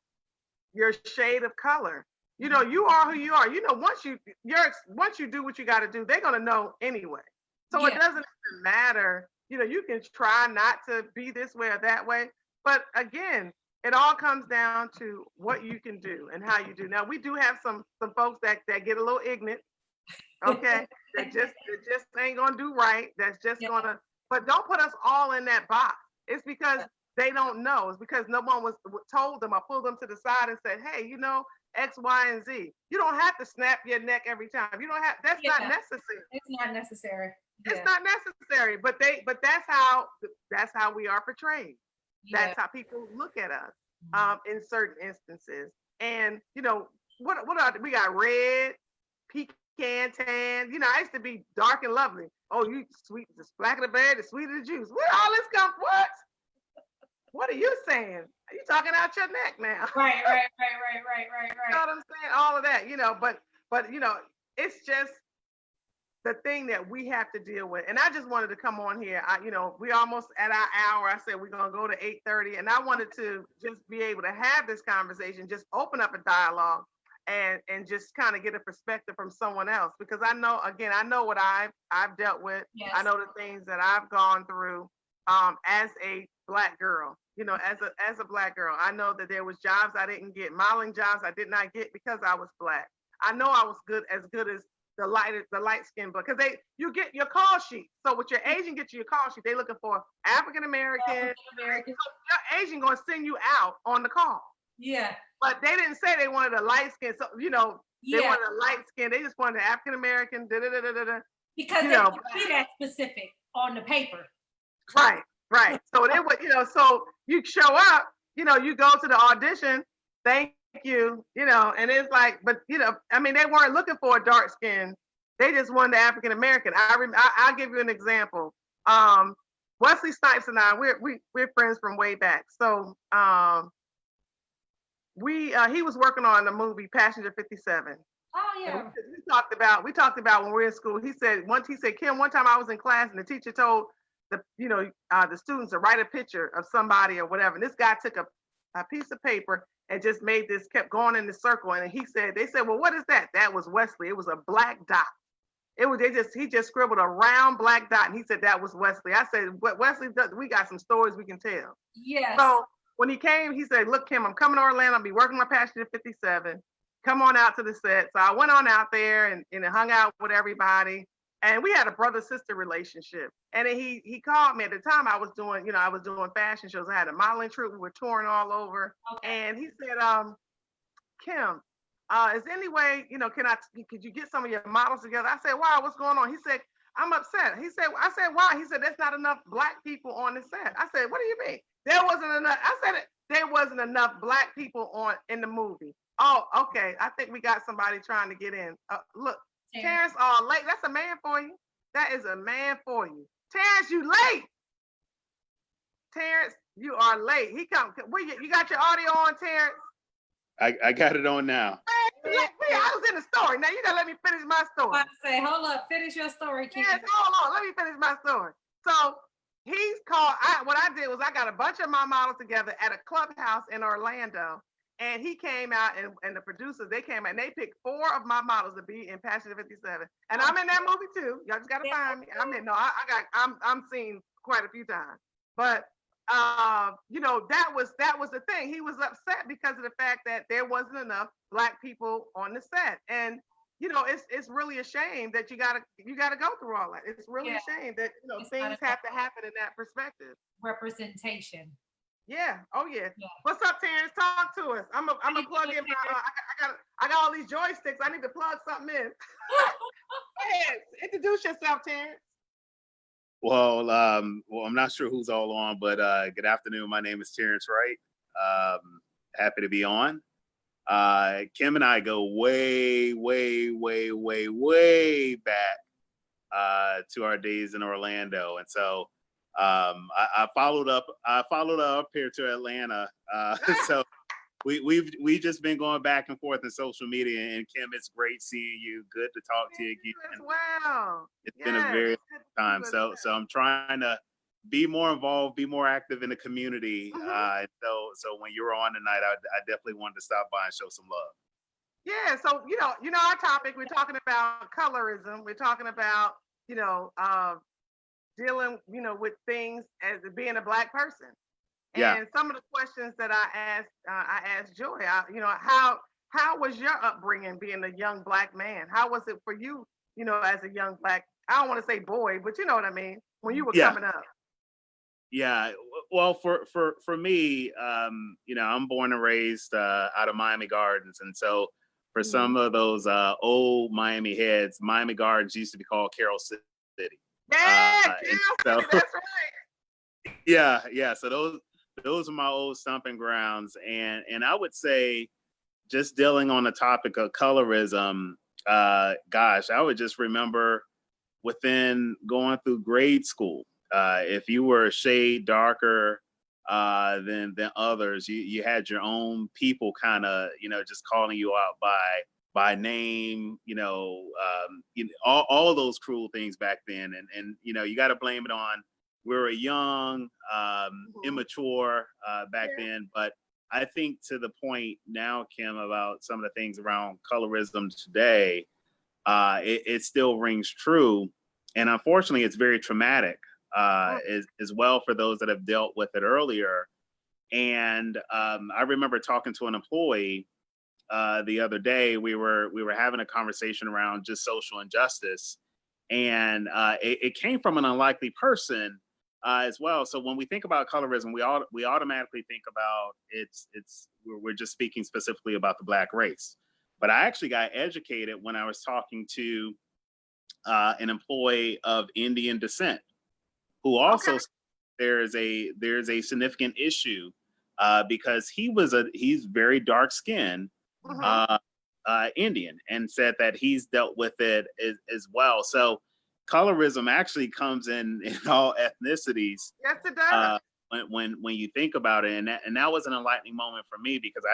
your shade of color? You are who you are. Once you do what you got to do, they're gonna know anyway. So it doesn't even matter. You can try not to be this way or that way, but again, it all comes down to what you can do and how you do. Now we do have some folks that get a little ignorant, okay? that just ain't gonna do right. That's just gonna. But don't put us all in that box. It's because they don't know. It's because no one was told them or pulled them to the side and said, hey, X, Y, and Z. You don't have to snap your neck every time. You don't have. That's not necessary. It's not necessary. It's not necessary. But that's how we are portrayed. That's how people look at us in certain instances. And what are we got? Red, pecan-tan. I used to be dark and lovely. Oh, you sweet, the black of the bread, the sweet of the juice. Where all this come? What are you saying? Are you talking out your neck now? Right. You know what I'm saying? All of that, but it's just the thing that we have to deal with. And I just wanted to come on here. We almost at our hour. I said we're gonna go to 8:30, and I wanted to just be able to have this conversation, just open up a dialogue, and just kind of get a perspective from someone else, because I know what I've dealt with. Yes. I know the things that I've gone through as a Black girl. As a Black girl, I know that there was jobs I didn't get, modeling jobs I did not get because I was Black. I know I was as good as the light skin, because you get your call sheet. So with your agent gets you your call sheet, they looking for African American. So your agent gonna send you out on the call. Yeah. But they didn't say they wanted a light skin. So they wanted a light skin. They just wanted African American. Because they can be that specific on the paper. Right. So they would, so you show up, you go to the audition, thank you, and it's like, but they weren't looking for a dark skin. They just wanted the African American. I'll give you an example. Wesley Snipes and I, we're friends from way back. So he was working on the movie Passenger 57. Oh yeah. We talked about when we were in school. He said, Kim, one time I was in class and the teacher told the students to write a picture of somebody or whatever. And this guy took a piece of paper and just kept going in the circle. And they said, well, what is that? That was Wesley. It was a black dot. He just scribbled a round black dot. And he said, that was Wesley. I said, Wesley, we got some stories we can tell. Yes. So when he came, he said, look, Kim, I'm coming to Orlando. I'll be working my Passenger 57. Come on out to the set. So I went on out there and hung out with everybody. And we had a brother-sister relationship. And then he called me at the time. I was doing fashion shows. I had a modeling troupe. We were touring all over. Okay. And he said, Kim, is there any way, could you get some of your models together? I said, wow, what's going on? He said, I'm upset. I said, why? He said, there's not enough Black people on the set. I said, what do you mean? There wasn't enough. I said, there wasn't enough Black people in the movie. Oh, okay. I think we got somebody trying to get in. Look. Terrence, late. That's a man for you. That is a man for you. Terrence, you late. Terrence, you are late. He come. You got your audio on, Terrence? I got it on now. I was in the story. Now you gotta let me finish my story. I say, hold up, finish your story, Kim. Yes, hold on. Let me finish my story. So he's called. What I did was I got a bunch of my models together at a clubhouse in Orlando. And he came out, and the producers, they came out, and they picked 4 of my models to be in Passenger 57. And I'm in that movie too. Y'all just gotta find me. I'm seen quite a few times. But that was the thing. He was upset because of the fact that there wasn't enough Black people on the set. And it's really a shame that you gotta go through all that. It's really a shame that things have to happen in that perspective. Representation. Yeah. Oh yeah. Yeah. What's up, Terrence? Talk to us. I'm How a you plug doing, in my. Terrence? I got all these joysticks. I need to plug something in. Go ahead. Introduce yourself, Terrence. Well, I'm not sure who's all on, but good afternoon. My name is Terrence Wright. Happy to be on. Kim and I go way back to our days in Orlando, and so I followed up. I followed up here to Atlanta. So we've just been going back and forth in social media. And Kim, it's great seeing you. Good to talk to you You as again. well. It's been a Yes. very Good to see time. you as So well. so I'm trying to be more involved, be more active in the community. Mhm. So when you were on tonight, I definitely wanted to stop by and show some love. Yeah. So our topic. We're talking about colorism. We're talking about dealing with things as being a black person. Yeah. And some of the questions that I asked Joy, how was your upbringing being a young black man? How was it for you, as a young black, I don't want to say boy, but you know what I mean, when you were Yeah. coming up? Yeah. Well, for me, I'm born and raised out of Miami Gardens, and so for Mhm. some of those old Miami heads, Miami Gardens used to be called Carroll City. Yeah, And Carol so City, that's right. yeah. So those are my old stomping grounds, and I would say, just dealing on the topic of colorism, gosh, I would just remember within going through grade school, if you were a shade darker than others, you had your own people kind of just calling you out by name, all those cruel things back then, and you got to blame it on we were young, Mhm. immature back Yeah. then, but I think to the point now, Kim, about some of the things around colorism today, it still rings true. And unfortunately, it's very traumatic Mm. as well for those that have dealt with it earlier. And I remember talking to an employee the other day. We were having a conversation around just social injustice, and it came from an unlikely person as well. So when we think about colorism, we automatically think about we're just speaking specifically about the black race. But I actually got educated when I was talking to an employee of Indian descent who Okay. also there's a significant issue because he's very dark skinned Hmm. uh, Indian, and said that he's dealt with it as well. So colorism actually comes in all ethnicities Yes, it does. uh, when you think about it, and that was an enlightening moment for me because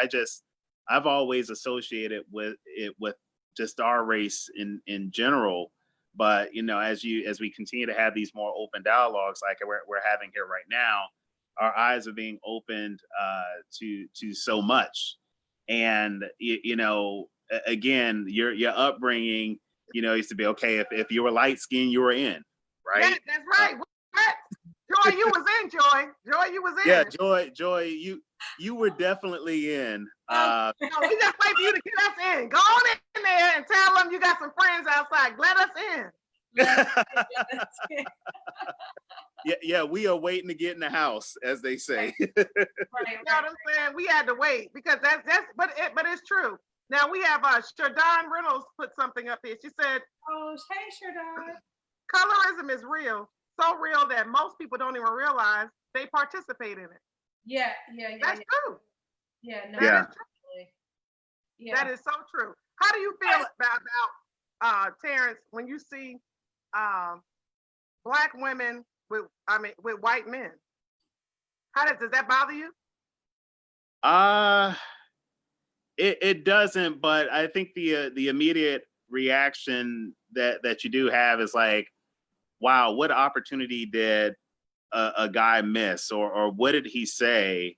I've always associated with it with just our race in general. But as we continue to have these more open dialogues like we're having here right now, our eyes are being opened to so much. And again, your upbringing, used to be okay if you were light skinned, you were in, Yeah, right? that's Uh, right. What? Joy, you was in, Joy. Joy, you was yeah, in. Joy, you were definitely in. Oh, No, we just wait for you to get us in. Go on in there and tell them you got some friends outside. Let us in. let's, yeah, let's, yeah, we are waiting to get in the house, as they say. You know what I'm saying? We had to wait because but it's true. Now we have Shardon Reynolds put something up here. She said Oh, hey, Shardon. colorism is real, so real that most people don't even realize they participate in it. Yeah. That's true. Yeah, no, That Yeah. is true. definitely. That Yeah. is so true. How do you feel about Terrence when you see um, black women with white men? Does that bother you? uh it doesn't, but I think the immediate reaction that you do have is like, wow, what opportunity did a guy miss, or what did he say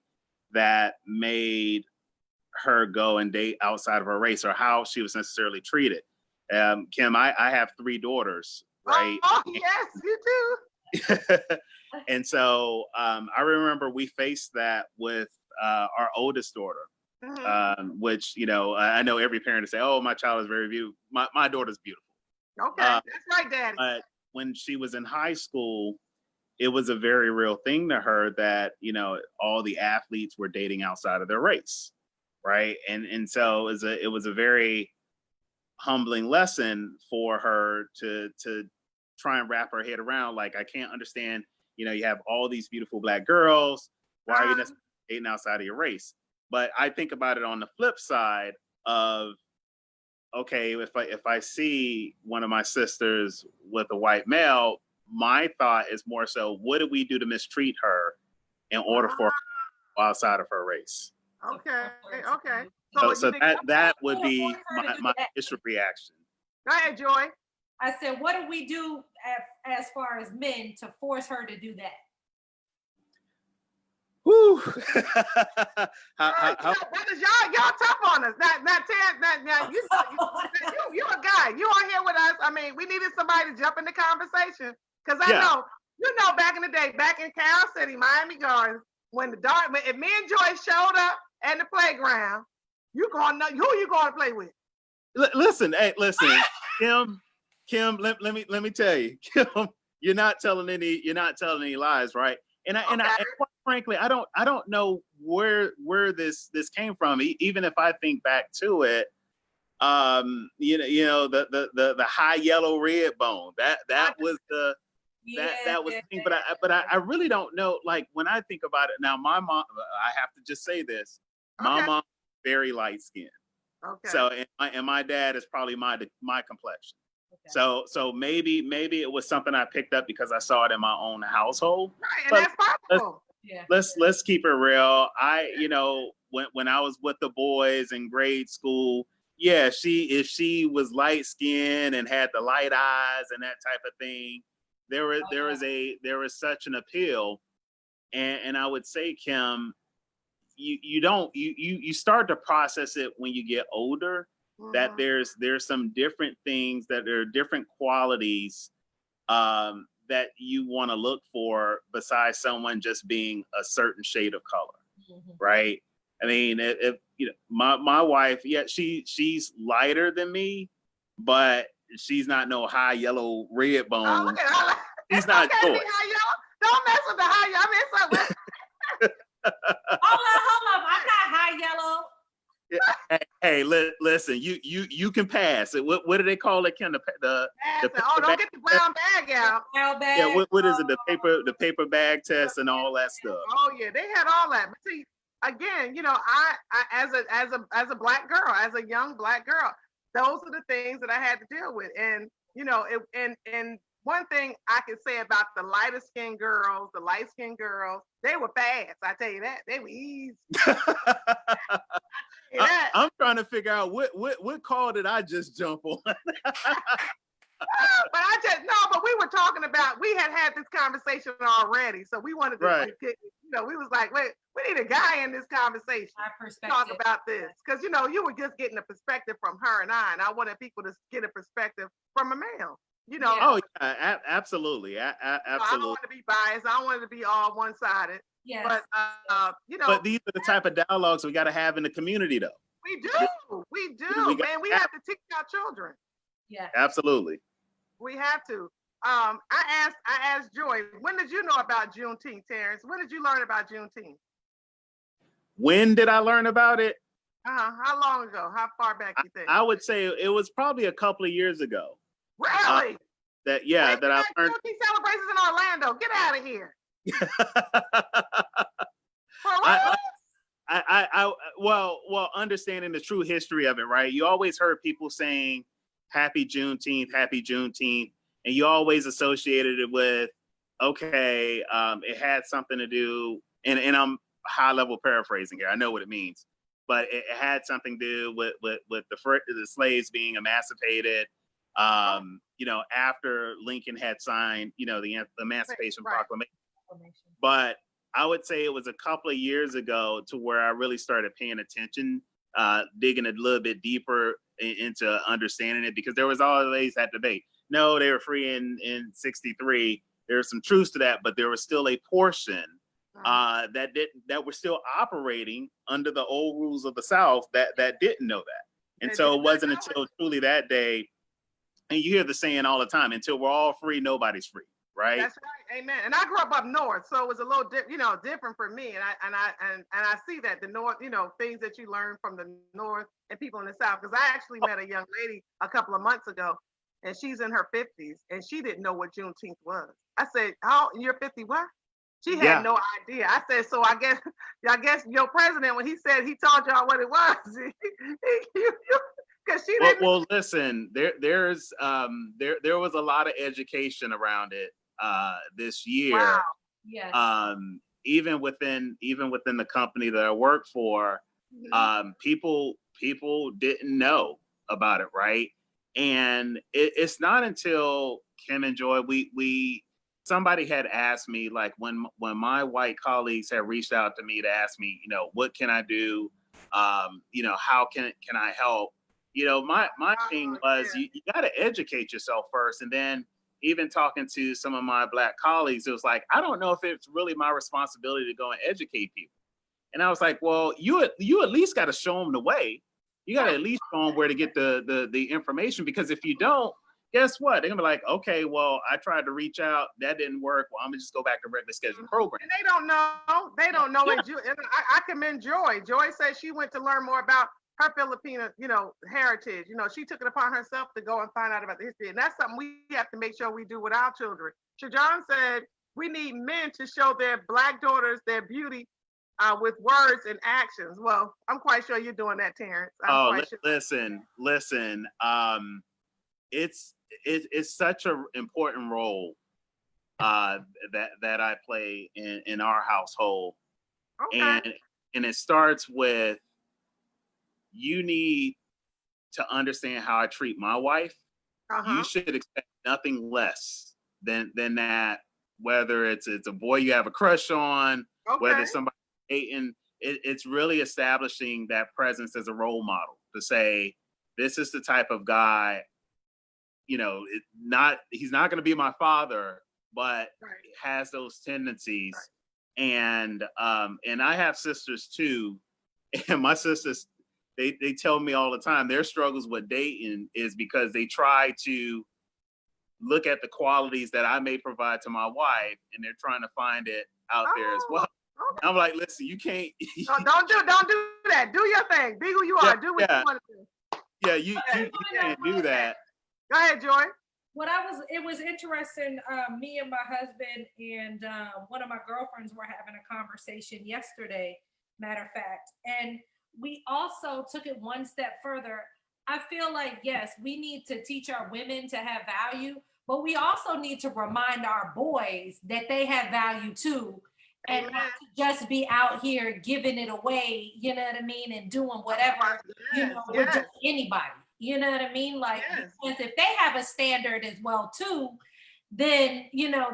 that made her go and date outside of her race, or how she was necessarily treated. Kim, I have three daughters, right? Oh yes, you And so I remember we faced that with our oldest daughter, do. Hmm. which, I know every parent to say, oh, my child is very beautiful. My daughter's beautiful. Okay, Uh, that's right, Daddy. but when she was in high school, it was a very real thing to her that, you know, all the athletes were dating outside of their race, right? And so it was a very humbling lesson for her to try and wrap her head around. Like, I can't understand, you know, you have all these beautiful Black girls, why are you not dating outside of your race? But I think about it on the flip side of, okay, if I see one of my sisters with a white male, my thought is more so, what did we do to mistreat her in order for her to go outside of her race? Okay. Okay. So that would be my initial reaction. Go ahead, Joy. I said, what do we do as far as men to force her to do that? Whew. Brothers, y'all tough on us. Now you a guy. You on here with us. I mean, we needed somebody to jump in the conversation. Because I know, you know, back in the day, back in Carol City, Miami Gardens, if me and Joy showed up at the playground, you gonna know who you gonna play with. Listen, Kim, let me tell you, Kim, you're not telling any lies, right? And quite frankly, I don't know where this came from. Even if I think back to it, you know, the high yellow red bone, that was the that was the thing. But I really don't know. Like, when I think about it now, my mom, I have to just say this, my mom is very light skinned. Okay. So and my dad is probably my complexion. Okay. So maybe it was something I picked up because I saw it in my own household. Right, and that's possible. Let's keep it real. You know, when I was with the boys in grade school, if she was light skinned and had the light eyes and that type of thing, there was such an appeal. And I would say, Kim, you start to process it when you get older, that there's some different things, that there are different qualities that you want to look for besides someone just being a certain shade of color, right? I mean, if you know, my wife, she's lighter than me, but she's not no high yellow red bone. She's not Joy. Don't mess with the high yellow. I mean, it's Hold up. I got high yellow. Hey, listen, you can pass it. What do they call it? Don't get the brown bag out. Yeah, what is it? The paper bag test and all that stuff. Oh yeah, they had all that. But see, again, you know, I as a Black girl, as a young Black girl, those are the things that I had to deal with. And you know, and one thing I can say about the lighter skinned girls, they were fast. I tell you that. They were easy. I'm trying to figure out what call did I just jump on? But we were talking about, we had this conversation already. So we wanted to, you know, we was like, wait, we need a guy in this conversation to talk about this. Because, you know, you were just getting a perspective from her and I wanted people to get a perspective from a male. You know, absolutely. I don't want to be biased. I don't want it to be all one-sided. Yes. But you know, but these are the type of dialogues we got to have in the community, though. We do, man. We have to teach our children. Yeah, absolutely. We have to. I asked Joy, when did you know about Juneteenth, Terrence? When did you learn about Juneteenth? When did I learn about it? How long ago? How far back do you think? I would say it was probably a couple of years ago. Really? That I learned. Juneteenth celebrations in Orlando. Get out of here. Well, understanding the true history of it, right? You always heard people saying Happy Juneteenth, and you always associated it with, okay, it had something to do, and I'm high level paraphrasing here, I know what it means, but it had something to do with the slaves being emancipated, you know, after Lincoln had signed, you know, the Emancipation Proclamation. But I would say it was a couple of years ago to where I really started paying attention, digging a little bit deeper into understanding it, because there was always that debate. No, they were free in 63. There was some truth to that, but there was still a portion that were still operating under the old rules of the South that didn't know that. And so it wasn't until truly that day, and you hear the saying all the time, until we're all free, nobody's free. right? That's right. Amen. And I grew up north, so it was a little different for me. And I see that the north, things that you learn from the north and people in the south. Because I actually met a young lady a couple of months ago, and she's in her 50s, and she didn't know what Juneteenth was. I said, "How you're 50? What?" She had Yeah. no idea. I said, "So I guess your president, when he said he told y'all what it was, because she didn't." Well, listen, there was a lot of education around it this year. Wow. Yes. Even within the company that I work for, people didn't know about it, right? And it's not until Kim and Joi, somebody had asked me, like, when my white colleagues had reached out to me to ask me, what can I do? How can I help? My thing was, you got to educate yourself first, and then even talking to some of my Black colleagues, it was like, I don't know if it's really my responsibility to go and educate people. And I was like, well, you at least got to show them the way. You got to at least show them where to get the information, because if you don't, guess what? They're gonna be like, okay, well, I tried to reach out, that didn't work. Well, I'm gonna just go back to regular scheduled program. And they don't know. They don't know. Yeah. And I commend Joi. Joi said she went to learn more about her Filipino, heritage. She took it upon herself to go and find out about the history. And that's something we have to make sure we do with our children. Shajon said we need men to show their Black daughters their beauty with words and actions. Well, I'm quite sure you're doing that, Terrence. Listen. It's such an important role that I play in our household. Okay. And it starts with, you need to understand how I treat my wife. You should expect nothing less than that, whether it's a boy you have a crush on, whether somebody dating. It's really establishing that presence as a role model to say, this is the type of guy, he's not going to be my father, but has those tendencies. Right. And I have sisters too, and my sisters, they tell me all the time their struggles with dating is because they try to look at the qualities that I may provide to my wife, and they're trying to find it out there as well. Okay. I'm like, listen, you can't. Don't do that. Do your thing. Be who you are. Do what you want to do. Yeah, you can't do that. Go ahead, Joi. It was interesting. Me and my husband and one of my girlfriends were having a conversation yesterday, matter of fact, and we also took it one step further. I feel like, yes, we need to teach our women to have value, but we also need to remind our boys that they have value too. And not to just be out here giving it away, you know what I mean, and doing whatever, with just anybody, you know what I mean? Like, because if they have a standard as well too, then,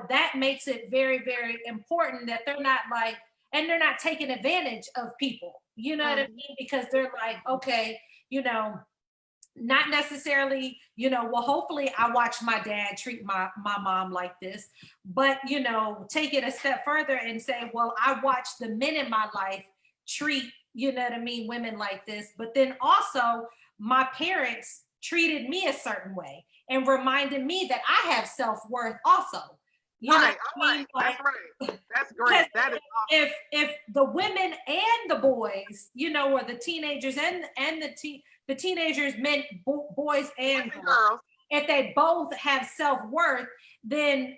that makes it very, very important that they're not like, and they're not taking advantage of people, you know what I mean? Because they're like, okay, not necessarily, well, hopefully I watch my dad treat my mom like this, but, take it a step further and say, well, I watch the men in my life treat, women like this. But then also my parents treated me a certain way and reminded me that I have self-worth also. Right. Like, that's right. That's great. That is awesome. If the women and the boys, or the teenagers and the teenagers, men, boys and girls, if they both have self-worth, then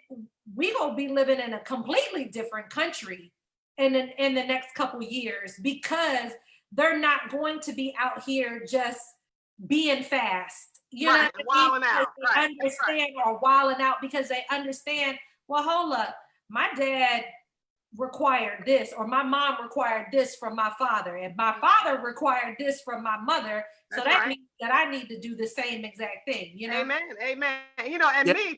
we gonna be living in a completely different country in the next couple years, because they're not going to be out here just being fast, right, wilding out. They understand, or wilding out because they understand, well, hold up, my dad required this, or my mom required this from my father, and my father required this from my mother. So that means that I need to do the same exact thing, Amen. And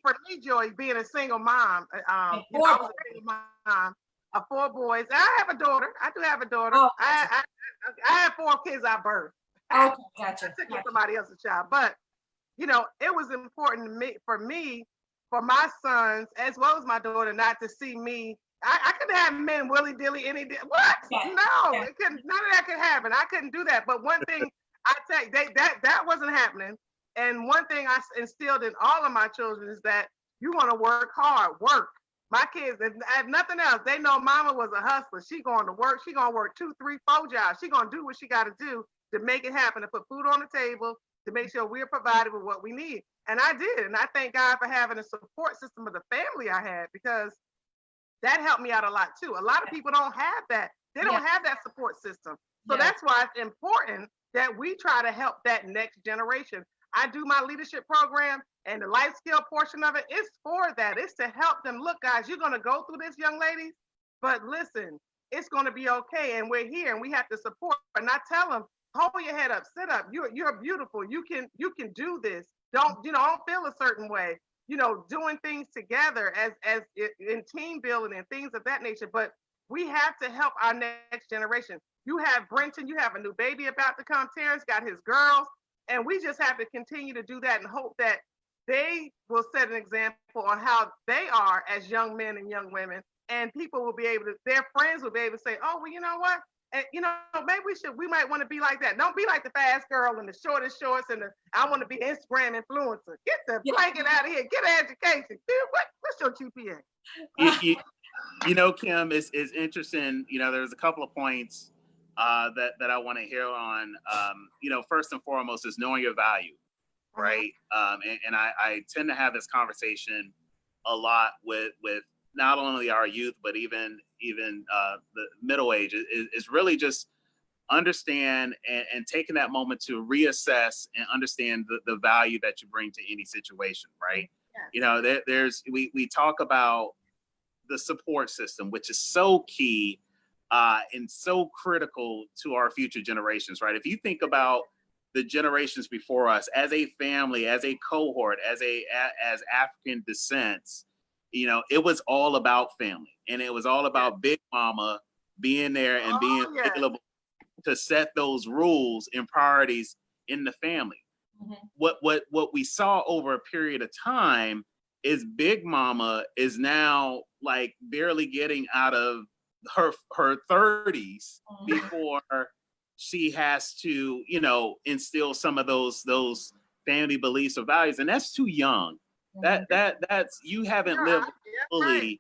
for me, Joi, being a single mom, I was a single mom of 4 boys. I have a daughter. I do have a daughter. Oh, gotcha. I have 4 kids I birthed. Okay, gotcha. I took somebody else's child, but it was important for me, for my sons as well as my daughter, not to see me. I couldn't have men willy-dilly any day. What? Yeah. No, yeah. None of that could happen. I couldn't do that. But one thing I tell you, that wasn't happening. And one thing I instilled in all of my children is that You want to work hard, work. My kids, if nothing else, they know mama was a hustler. She going to work. She going to work 2, 3, 4 jobs. She going to do what she got to do to make it happen, to put food on the table, to make sure we're provided with what we need. And I did. And I thank God for having a support system of the family I had, because that helped me out a lot too. A lot of people don't have that. They don't have that support system. So that's why it's important that we try to help that next generation. I do my leadership program, and the life skill portion of it is for that. It's to help them. Look, guys, you're going to go through this, young ladies, but listen, it's going to be okay. And we're here, and we have to support. And I tell them, hold your head up, sit up. You're beautiful. You can do this. Don't feel a certain way. Doing things together as in team building and things of that nature. But we have to help our next generation. You have Brenton, you have a new baby about to come. Terrence got his girls. And we just have to continue to do that and hope that they will set an example on how they are as young men and young women. And people will be able to, their friends will be able to say, oh, well, you know what? And, maybe we might want to be like that. Don't be like the fast girl in the shortest shorts and I want to be Instagram influencer. Get the blanket out of here. Get an education. Dude, what's your GPA? Kim, it's interesting. There's a couple of points that I want to hear on. First and foremost is knowing your value, right? And I tend to have this conversation a lot with not only our youth, but even the middle age. Is really just understand and taking that moment to reassess and understand the value that you bring to any situation, right? Yes. We talk about the support system, which is so key and so critical to our future generations, right? If you think about the generations before us as a family, as a cohort, as African descents, it was all about family, and it was all about Big Mama being there and being available to set those rules and priorities in the family. Mm-hmm. What we saw over a period of time is Big Mama is now like barely getting out of her 30s before she has to, instill some of those family beliefs or values, and that's too young. That's you haven't lived fully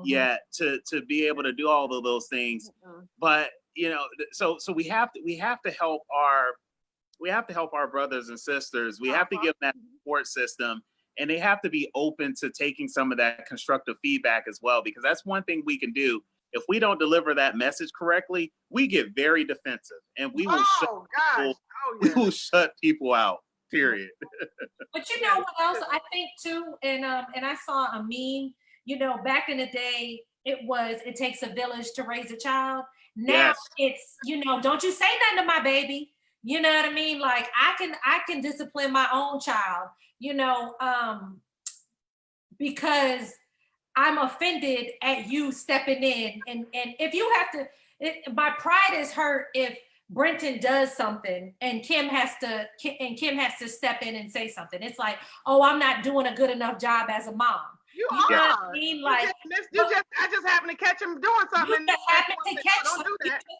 yet to be able to do all of those things. But so we have to help our brothers and sisters. We have to give them that support system, and they have to be open to taking some of that constructive feedback as well, because that's one thing we can do. If we don't deliver that message correctly, we get very defensive, and we will shut people out. Period. But you know what else I think too, and I saw a meme. Back in the day, it takes a village to raise a child. Now it's don't you say nothing to my baby. You know what I mean? Like I can discipline my own child. Because I'm offended at you stepping in, and if you have to, my pride is hurt if Brenton does something and Kim has to step in and say something. It's like, oh, I'm not doing a good enough job as a mom. You are. What I mean? Like, I just happened to catch him doing something. You just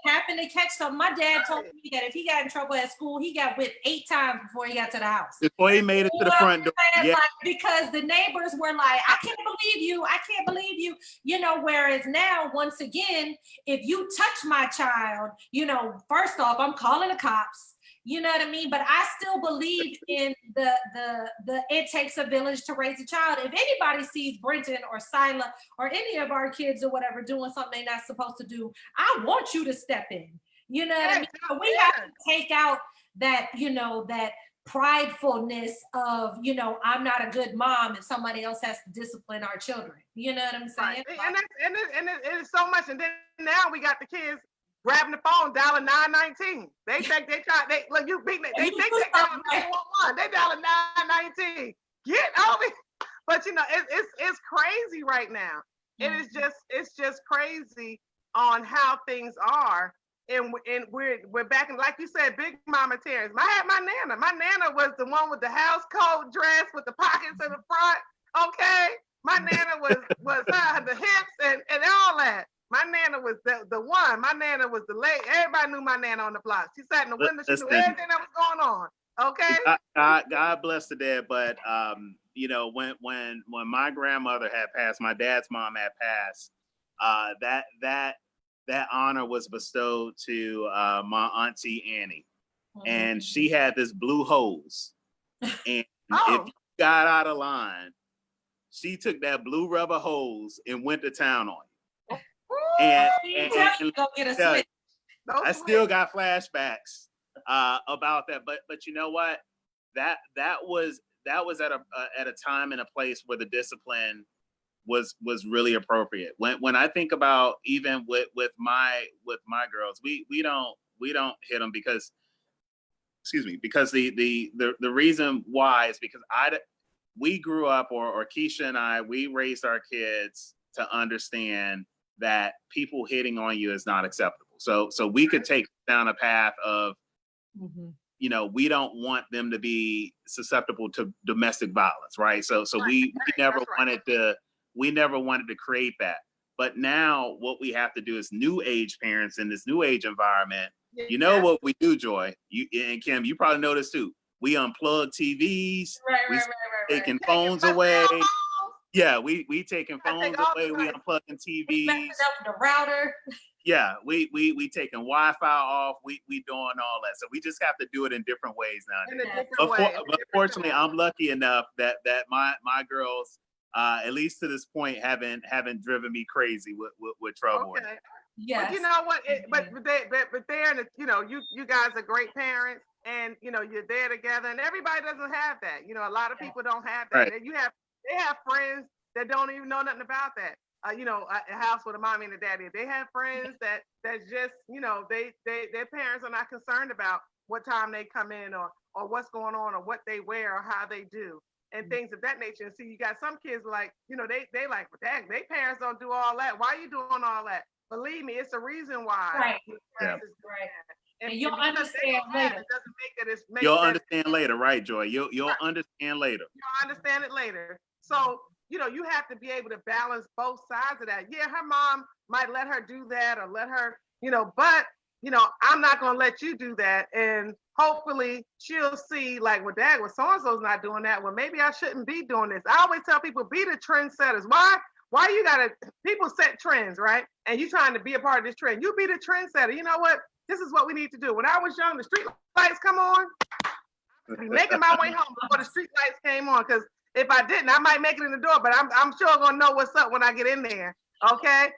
happened to catch something. My dad told me that if he got in trouble at school, he got whipped 8 times before he got to the house. Before he made it to the front door. Like, because the neighbors were like, I can't believe you. I can't believe you. Whereas now, once again, if you touch my child, first off, I'm calling the cops. You know what I mean? But I still believe in the it takes a village to raise a child. If anybody sees Brenton or Sila or any of our kids or whatever doing something they're not supposed to do, I want you to step in. You know what I mean? But we have to take out that, that pridefulness of, I'm not a good mom and somebody else has to discipline our children. You know what I'm saying? Right. And it is so much. And then now we got the kids grabbing the phone, dialing 919. They think they try. They dialing 911. They dialing 919. Get over it. But it's crazy right now. It's just crazy on how things are. And we're back in, like you said, Big Mama Terrence. I had my Nana. My Nana was the one with the house coat dress with the pockets in the front. Okay, my Nana was the hips and all that. My Nana was the one. My Nana was the lady. Everybody knew my Nana on the block. She sat in the window. She knew everything that was going on. Okay. God bless the dead, but you know, when my grandmother had passed, my dad's mom had passed, that honor was bestowed to my auntie Annie, and she had this blue hose, and if you got out of line, she took that blue rubber hose and went to town on you. And Go get a switch. I still got flashbacks about that, but you know what? That was at a time and a place where the discipline was really appropriate. When I think about even with my girls, we don't hit them because, excuse me, because the reason why is because we grew up, or Keisha and I, we raised our kids to understand that people hitting on you is not acceptable. So we could take down a path of, you know, we don't want them to be susceptible to domestic violence, right? So we never wanted to create that. But now what we have to do as new age parents in this new age environment, you know what we do, Joy, you and Kim, you probably know this too. We unplug TVs, taking phones away. Yeah, we taking phones away, we unplugging TVs. Messing up the router. Yeah, we taking Wi-Fi off. We doing all that. So we just have to do it in different ways now. But fortunately, I'm lucky enough that my girls, at least to this point, haven't driven me crazy with trouble. Okay. Yes. But you know what? But they're you know, you guys are great parents, and you know, you're there together, and everybody doesn't have that. You know, a lot of people don't have that. Right. And they have friends that don't even know nothing about that. You know, a house with a mommy and a daddy. They have friends that just, you know, their parents are not concerned about what time they come in or what's going on or what they wear or how they do and things of that nature. And see, you got some kids like, you know, they like, dang, their parents don't do all that. Why are you doing all that? Believe me, it's a reason why. Right. Yeah. And you'll understand later. You'll understand later, right, Joy? You'll understand later. You'll understand it later. So, you know, you have to be able to balance both sides of that. Yeah, her mom might let her do that or let her, you know, but, you know, I'm not going to let you do that. And hopefully she'll see, like, well, dad, so-and-so's not doing that. Well, maybe I shouldn't be doing this. I always tell people, be the trendsetters. Why you got to, people set trends, right? And you trying to be a part of this trend. You be the trendsetter. You know what? This is what we need to do. When I was young, the street lights come on. I'd be making my way home before the street lights came on, because if I didn't, I might make it in the door, but I'm sure gonna know what's up when I get in there. Okay,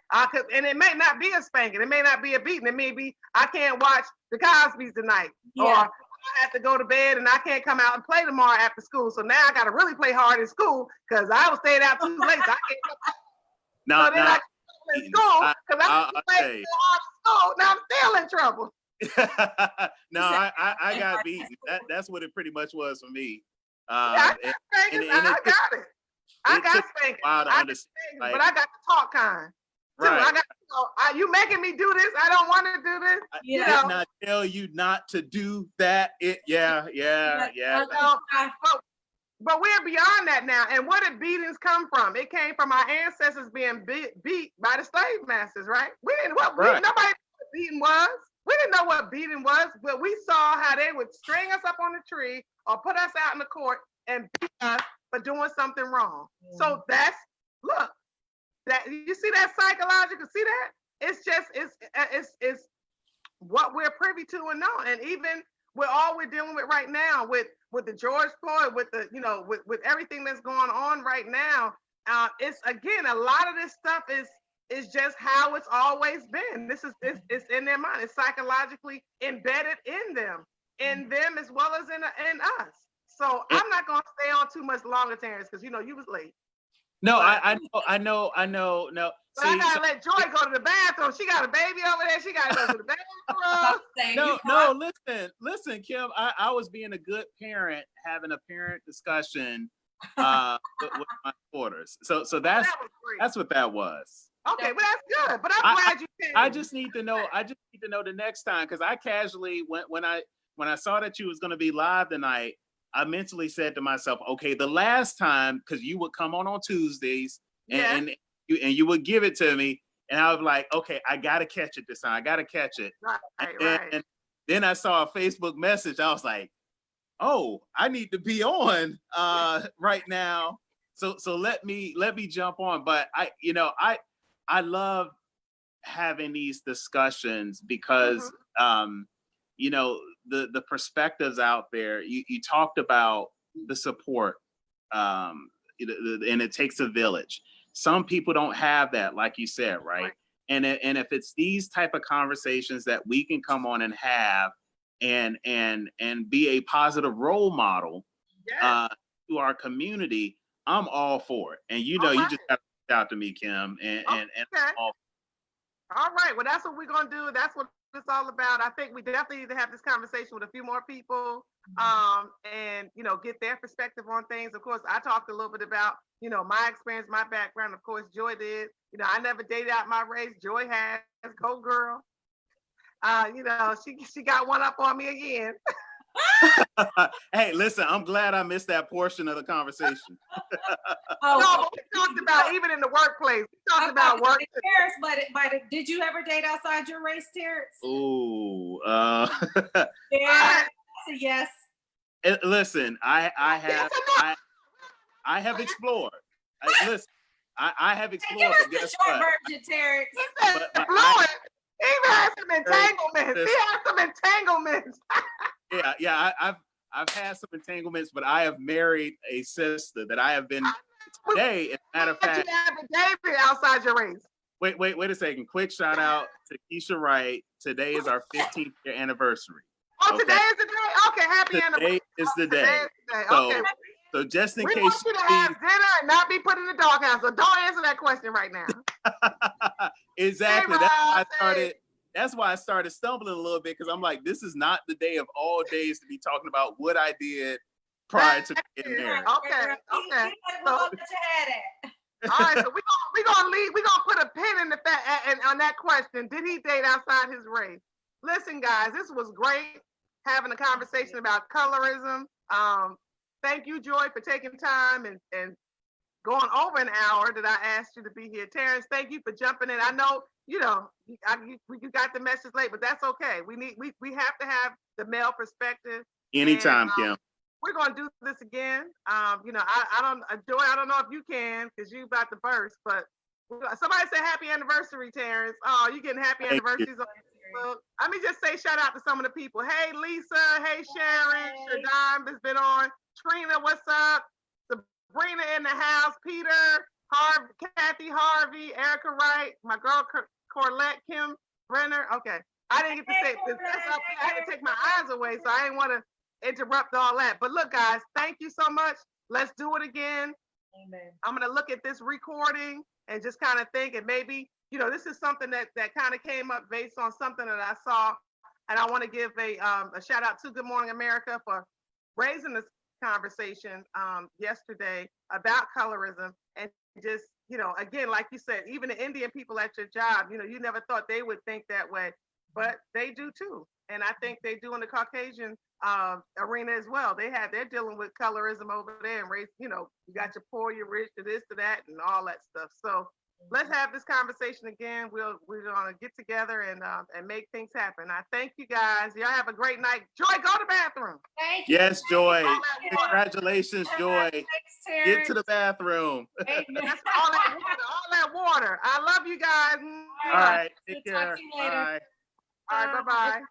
and it may not be a spanking, it may not be a beating, it may be I can't watch the Cosby's tonight, or I have to go to bed and I can't come out and play tomorrow after school. So now I got to really play hard in school because I was staying out too late. So I can't. No, so then I in school because I was playing so hard in school. Now I'm still in trouble. No, I got beat. That's what it pretty much was for me. I got it. I got spanking. But I got the talk kind. Right. You making me do this? I don't want to do this. Did not tell you not to do that. Yeah. But we're beyond that now. And where did beatings come from? It came from our ancestors being beat by the slave masters, right? Nobody knew what beating was. We didn't know what beating was, but we saw how they would string us up on a tree or put us out in the court and beat us for doing something wrong. So that you see that psychological, see that? It's just, it's what we're privy to and know. And even with all we're dealing with right now with the George Floyd, with the, with everything that's going on right now, it's, again, a lot of this stuff is just how it's always been. It's in their mind. It's psychologically embedded in them as well as in us. So I'm not going to stay on too much longer, Terrence, because you was late. No, I know. No. But I gotta let Joy go to the bathroom. She got a baby over there. She gotta go to the bathroom. No. Listen, Kim. I was being a good parent, having a parent discussion with my daughters. So that's what that was. Okay, but that's good. But I'm glad you came. I just need to know. The next time, because I casually when I saw that you was going to be live tonight, I mentally said to myself, okay, the last time, because you would come on Tuesdays and you would give it to me, and I was like, okay, I gotta catch it this time. I gotta catch it. Right. And then I saw a Facebook message. I was like, oh, I need to be on right now. So let me jump on. But I love having these discussions because the perspectives out there. You talked about the support, and it takes a village. Some people don't have that, like you said, right? And if it's these type of conversations that we can come on and have, and be a positive role model to our community, I'm all for it. And you just got to reach out to me, Kim, and all right. Well, that's what we're gonna do. That's what it's all about. I think we definitely need to have this conversation with a few more people, and get their perspective on things. Of course, I talked a little bit about my experience, my background. Of course, Joi did. I never dated out my race. Joi has. Go girl. She got one up on me again. Hey, listen, I'm glad I missed that portion of the conversation. No, but we talked about even in the workplace. We talked about work. Terrence, but did you ever date outside your race, Terrence? Ooh. Yeah, yes. Listen, I have explored. Listen, I have explored. Give us the short version, Terrence. He had some entanglements. He had some entanglements. Yeah. I've had some entanglements, but I have married a sister that I have been today. As a matter of fact, you have a David outside your race. Wait a second. Quick shout out to Keisha Wright. Today is our 15th year anniversary. Oh, today is the day. Okay, happy anniversary. Today is the day. Okay. So just in we case want you to have dinner and not be put in the doghouse. So don't answer that question right now. Exactly. That's why I started stumbling a little bit, because I'm like, this is not the day of all days to be talking about what I did prior to getting married. Okay. We'll let you have it. All right, so we're gonna leave. We're gonna put a pin in the on that question. Did he date outside his race? Listen, guys, this was great having a conversation about colorism. Thank you, Joi, for taking time and going over an hour that I asked you to be here. Terrence, thank you for jumping in. I know you got the message late, but that's okay. We have to have the male perspective. Anytime, Kim. We're gonna do this again. I don't, Joi, I don't know if you can, because you about to burst, but somebody say happy anniversary, Terrence. Oh, you getting happy anniversaries on Facebook. Let me just say shout out to some of the people. Hey, Lisa. Hey, Sharon. Shadime has been on. Trina, what's up? Sabrina in the house. Peter, Kathy Harvey, Erica Wright, my girl Corlette, Kim Brenner. Okay, I didn't get to say this. I had to take my eyes away, so I didn't want to interrupt all that. But look, guys, thank you so much. Let's do it again. Amen. I'm gonna look at this recording and just kind of think, and maybe this is something that kind of came up based on something that I saw, and I want to give a shout out to Good Morning America for raising this conversation yesterday about colorism, and just again, like you said, even the Indian people at your job, you never thought they would think that way, but they do too. And I think they do in the Caucasian arena as well. They're dealing with colorism over there, and race. You got your poor, your rich, to this, to that, and all that stuff. So let's have this conversation again. We're gonna get together and make things happen. I thank you guys. Y'all have a great night. Joi, go to the bathroom. Thank you. Yes, Joi. Congratulations, Joi. Get to the bathroom. That's all that water. I love you guys. All right. Take care. Talk to you later. Bye. All right. Bye-bye.